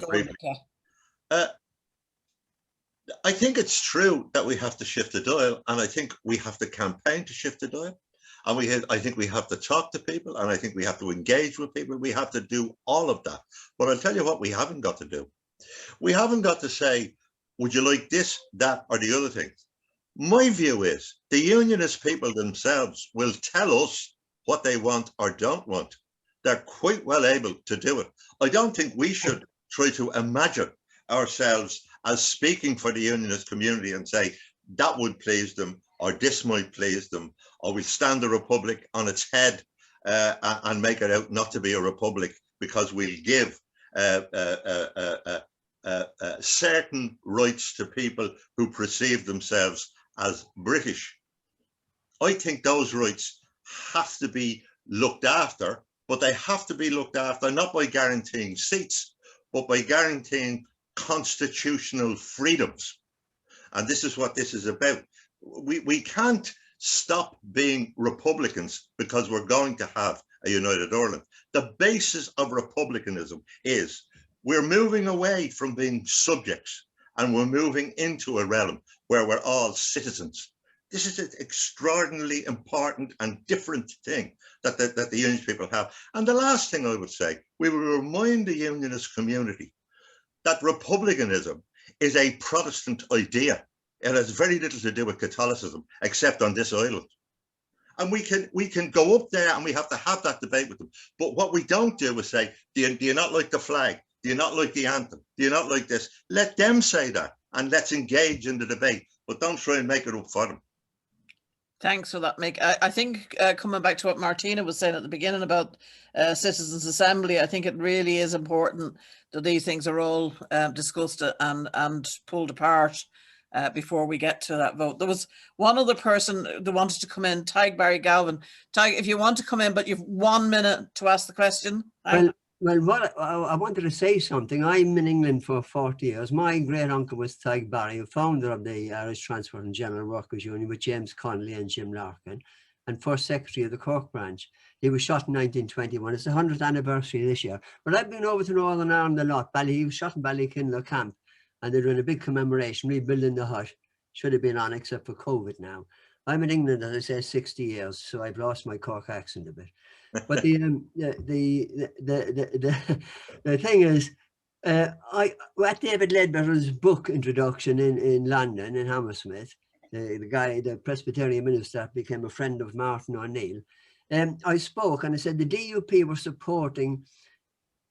briefly. I think it's true that we have to shift the dial, and I think we have to campaign to shift the dial, and I think we have to talk to people, and I think we have to engage with people. We have to do all of that. But I'll tell you what we haven't got to do. We haven't got to say, would you like this, that, or the other thing? My view is the unionist people themselves will tell us what they want or don't want. They're quite well able to do it. I don't think we should try to imagine ourselves as speaking for the unionist community and say that would please them or this might please them, or we'll stand the republic on its head and make it out not to be a republic because we'll give certain rights to people who perceive themselves as British. I think those rights have to be looked after, but they have to be looked after not by guaranteeing seats, but by guaranteeing constitutional freedoms. And this is what this is about. We can't stop being Republicans because we're going to have a united Ireland. The basis of republicanism is we're moving away from being subjects and we're moving into a realm where we're all citizens. This is an extraordinarily important and different thing that the unionist people have. And the last thing I would say, we will remind the unionist community that republicanism is a Protestant idea. It has very little to do with Catholicism, except on this island. And we can go up there and we have to have that debate with them. But what we don't do is say, do you not like the flag? Do you not like the anthem? Do you not like this? Let them say that and let's engage in the debate, but don't try and make it up for them. Thanks for that, Mick. I think coming back to what Martina was saying at the beginning about Citizens' Assembly, I think it really is important that these things are all discussed and pulled apart before we get to that vote. There was one other person that wanted to come in, Tig Barry Galvin. Tig, if you want to come in, but you've 1 minute to ask the question. Well, what I wanted to say something. I'm in England for 40 years. My great uncle was Tig Barry, founder of the Irish Transport and General Workers Union with James Connolly and Jim Larkin, and first secretary of the Cork branch. He was shot in 1921. It's the 100th anniversary this year. But I've been over to Northern Ireland a lot. He was shot in Ballykinler camp, and they're doing a big commemoration, rebuilding the hut. Should have been on except for COVID now. I'm in England, as I said, 60 years, so I've lost my Cork accent a bit. But the thing is, at David Ledbetter's book introduction in London, in Hammersmith, the Presbyterian minister became a friend of Martin O'Neill. I spoke and I said the DUP were supporting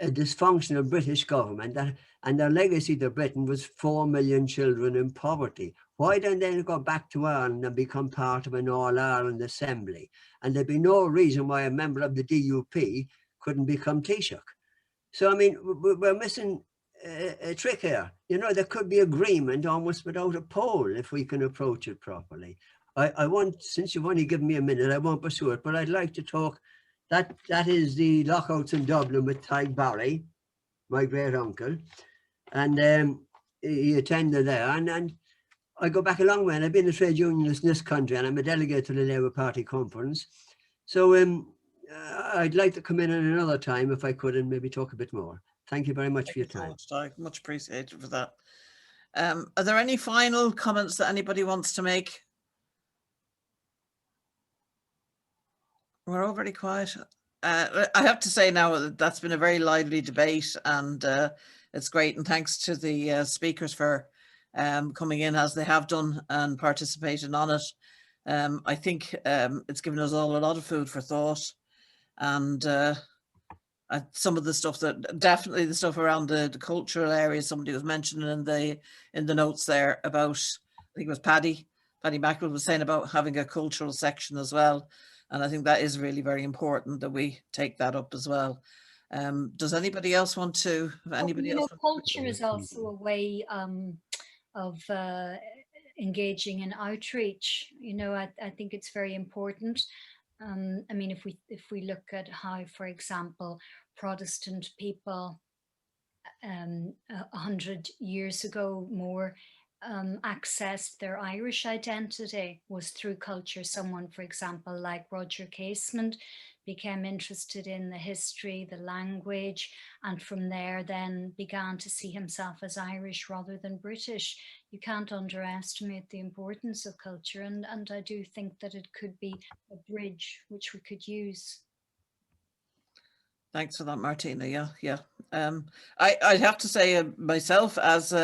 a dysfunctional British government, and their legacy to Britain was 4 million children in poverty. Why don't they go back to Ireland and become part of an All-Ireland Assembly? And there'd be no reason why a member of the DUP couldn't become Taoiseach. So, I mean, we're missing a trick here. You know, there could be agreement almost without a poll if we can approach it properly. I want, since you've only given me a minute, I won't pursue it, but I'd like to talk. That is the lockouts in Dublin with Tig Barry, my great uncle, and he attended there. And I go back a long way, and I've been a trade unionist in this country, and I'm a delegate to the Labour Party conference. So I'd like to come in at another time if I could, and maybe talk a bit more. Thank you very much for your time. Much appreciated for that. Are there any final comments that anybody wants to make? We're all very quiet. I have to say now that that's been a very lively debate, and it's great. And thanks to the speakers for coming in as they have done and participating on it. I think it's given us all a lot of food for thought, and some of the stuff that definitely the stuff around the cultural areas somebody was mentioning in the notes there about, I think it was Paddy Mackel was saying about having a cultural section as well. And I think that is really very important that we take that up as well. Does anybody else want to? Culture is also a way of engaging in outreach. You know, I think it's very important. I mean, if we look at how, for example, Protestant people 100 years ago more accessed their Irish identity was through culture. Someone, for example, like Roger Casement became interested in the history, the language, and from there then began to see himself as Irish rather than British. You can't underestimate the importance of culture, and I do think that it could be a bridge which we could use. Thanks for that, Martina. Yeah. I'd have to say myself as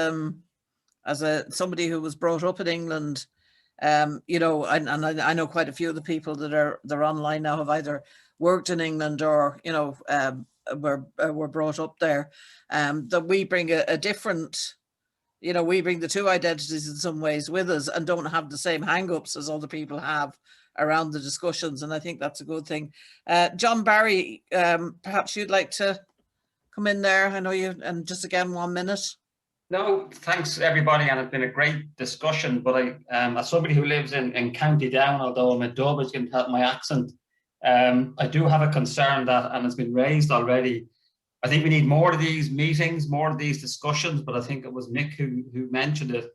somebody who was brought up in England, you know, and I know quite a few of the people that are online now have either worked in England or, you know, were brought up there, that we bring a different, you know, we bring the two identities in some ways with us and don't have the same hang-ups as other people have around the discussions. And I think that's a good thing. John Barry, perhaps you'd like to come in there. I know you, and just again, 1 minute. No, thanks everybody, and it's been a great discussion. But I, as somebody who lives in County Down, although I'm a Dub, as you can tell my accent, I do have a concern that, and it's been raised already, I think we need more of these meetings, more of these discussions, but I think it was Mick who mentioned it.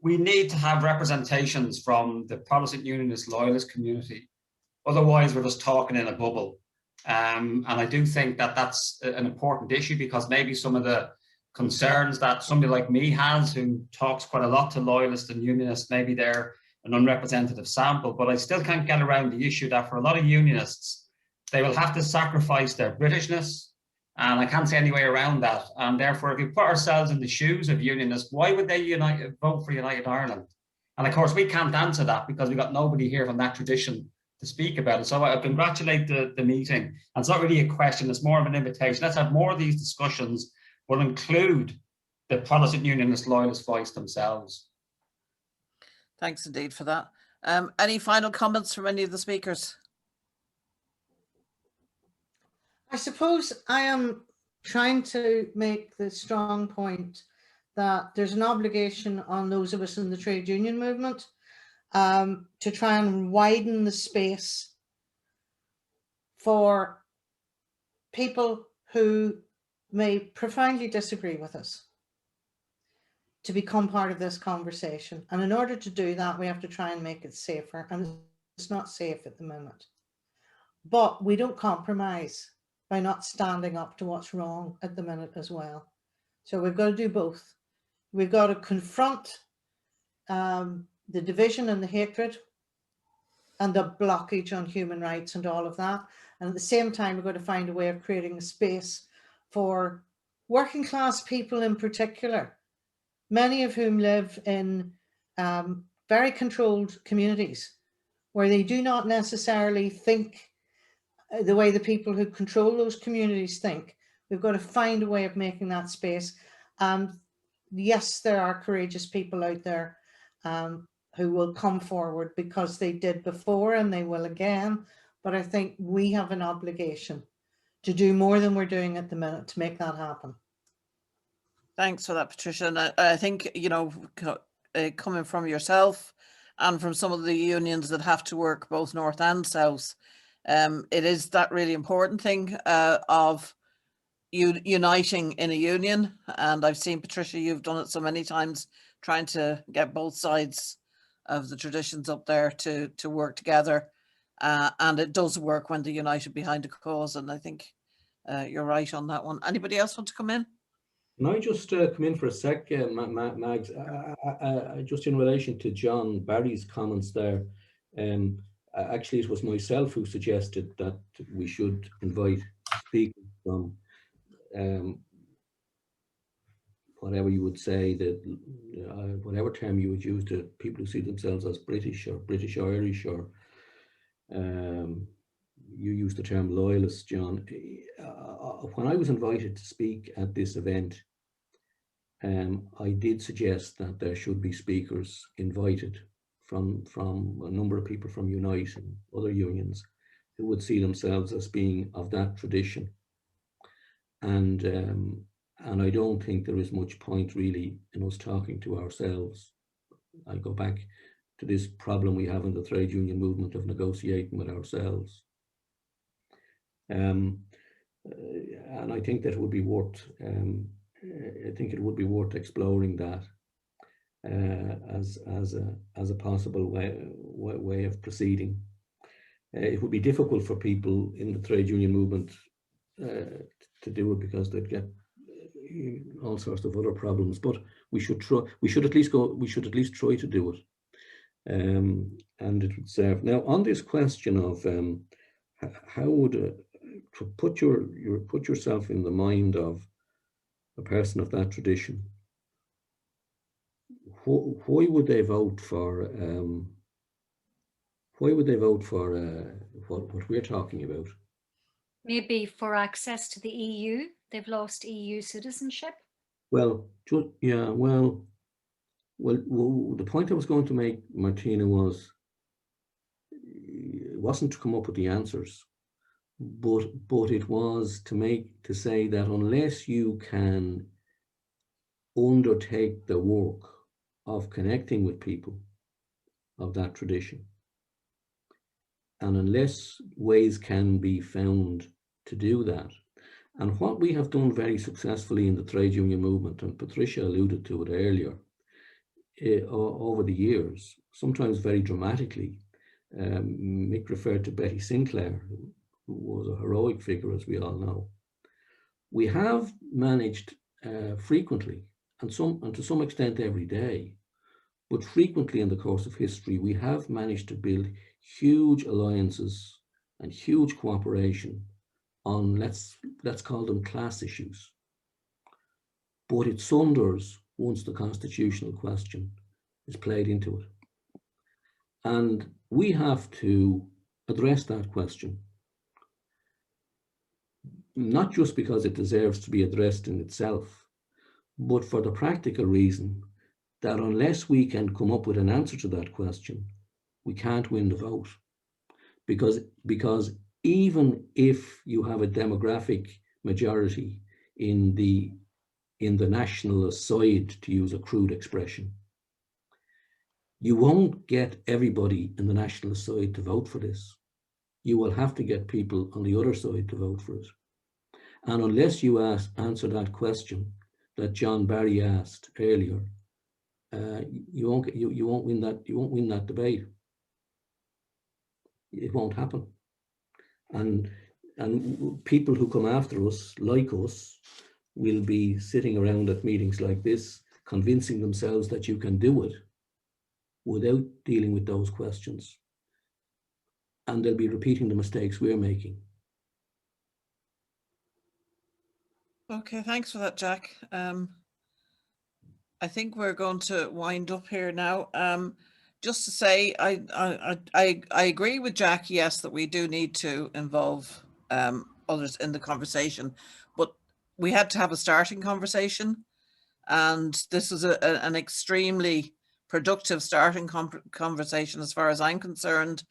We need to have representations from the Protestant Unionist Loyalist community. Otherwise, we're just talking in a bubble. And I do think that that's an important issue, because maybe some of the concerns that somebody like me has, who talks quite a lot to Loyalists and Unionists, maybe they're an unrepresentative sample, but I still can't get around the issue that for a lot of Unionists, they will have to sacrifice their Britishness, and I can't see any way around that. And therefore, if we put ourselves in the shoes of Unionists, why would they vote for United Ireland? And of course, we can't answer that because we've got nobody here from that tradition to speak about it. So I congratulate the meeting. And it's not really a question, it's more of an invitation. Let's have more of these discussions, will include the Protestant Unionist Loyalist voice themselves. Thanks indeed for that. Any final comments from any of the speakers? I suppose I am trying to make the strong point that there's an obligation on those of us in the trade union movement to try and widen the space for people who may profoundly disagree with us to become part of this conversation. And in order to do that, we have to try and make it safer. And it's not safe at the moment. But we don't compromise by not standing up to what's wrong at the minute as well. So we've got to do both. We've got to confront the division and the hatred and the blockage on human rights and all of that. And at the same time, we've got to find a way of creating a space for working class people in particular, many of whom live in very controlled communities where they do not necessarily think the way the people who control those communities think. We've got to find a way of making that space. And yes, there are courageous people out there who will come forward because they did before and they will again. But I think we have an obligation to do more than we're doing at the minute to make that happen. Thanks for that, Patricia. And I think, you know, coming from yourself and from some of the unions that have to work both north and south, it is that really important thing of uniting in a union. And I've seen, Patricia, you've done it so many times, trying to get both sides of the traditions up there to work together. And it does work when they're united behind a cause. And I think you're right on that one. Anybody else want to come in? Can I just come in for a sec, Mags? Just in relation to John Barry's comments there, actually it was myself who suggested that we should invite speakers from whatever you would say, that whatever term you would use, to people who see themselves as British or British Irish, or you use the term loyalist, John. When I was invited to speak at this event, I did suggest that there should be speakers invited from a number of people from Unite and other unions who would see themselves as being of that tradition. And I don't think there is much point really in us talking to ourselves. I go back to this problem we have in the trade union movement of negotiating with ourselves. And I think that would be worth, I think it would be worth exploring that as a possible way of proceeding. It would be difficult for people in the trade union movement to do it because they'd get all sorts of other problems. But we should try. We should at least go. We should at least try to do it, and it would serve. Now, on this question of how would to put yourself in the mind of a person of that tradition, why would they vote for? Why would they vote for what we're talking about? Maybe for access to the EU. They've lost EU citizenship. Well, yeah. Well, the point I was going to make, Martina, was it wasn't to come up with the answers, but it was to say that unless you can undertake the work of connecting with people of that tradition, and unless ways can be found to do that, and what we have done very successfully in the trade union movement, and Patricia alluded to it earlier, over the years, sometimes very dramatically, Mick referred to Betty Sinclair, who was a heroic figure, as we all know. We have managed frequently, and to some extent every day, but frequently in the course of history, we have managed to build huge alliances and huge cooperation on, let's call them class issues. But it sunders once the constitutional question is played into it. And we have to address that question, not just because it deserves to be addressed in itself, but for the practical reason that unless we can come up with an answer to that question, we can't win the vote, because even if you have a demographic majority in the nationalist side, to use a crude expression, you won't get everybody in the nationalist side to vote for this. You will have to get people on the other side to vote for it. And unless you answer that question that John Barry asked earlier, you won't win that debate. It won't happen. And people who come after us, like us, will be sitting around at meetings like this, convincing themselves that you can do it without dealing with those questions. And they'll be repeating the mistakes we're making. Okay, thanks for that, Jack. I think we're going to wind up here now. Just to say, I agree with Jack, yes, that we do need to involve others in the conversation, but we had to have a starting conversation, and this is an extremely productive starting conversation as far as I'm concerned.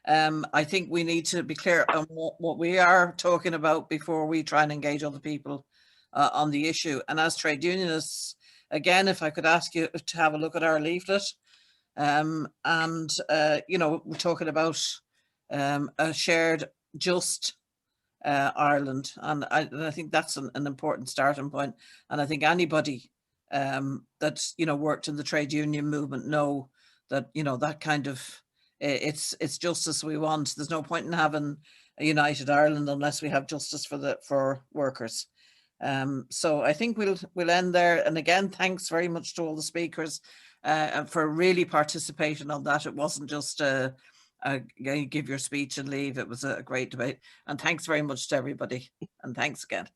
I think we need to be clear on what we are talking about before we try and engage other people on the issue. And as trade unionists, again, if I could ask you to have a look at our leaflet, you know, we're talking about a shared, just Ireland, and I think that's an important starting point. And I think anybody that, you know, worked in the trade union movement know that, you know, that kind of it's justice we want. There's no point in having a united Ireland unless we have justice for workers. So I think we'll end there. And again, thanks very much to all the speakers for really participating on that. It wasn't just give your speech and leave. It was a great debate. And thanks very much to everybody. And thanks again.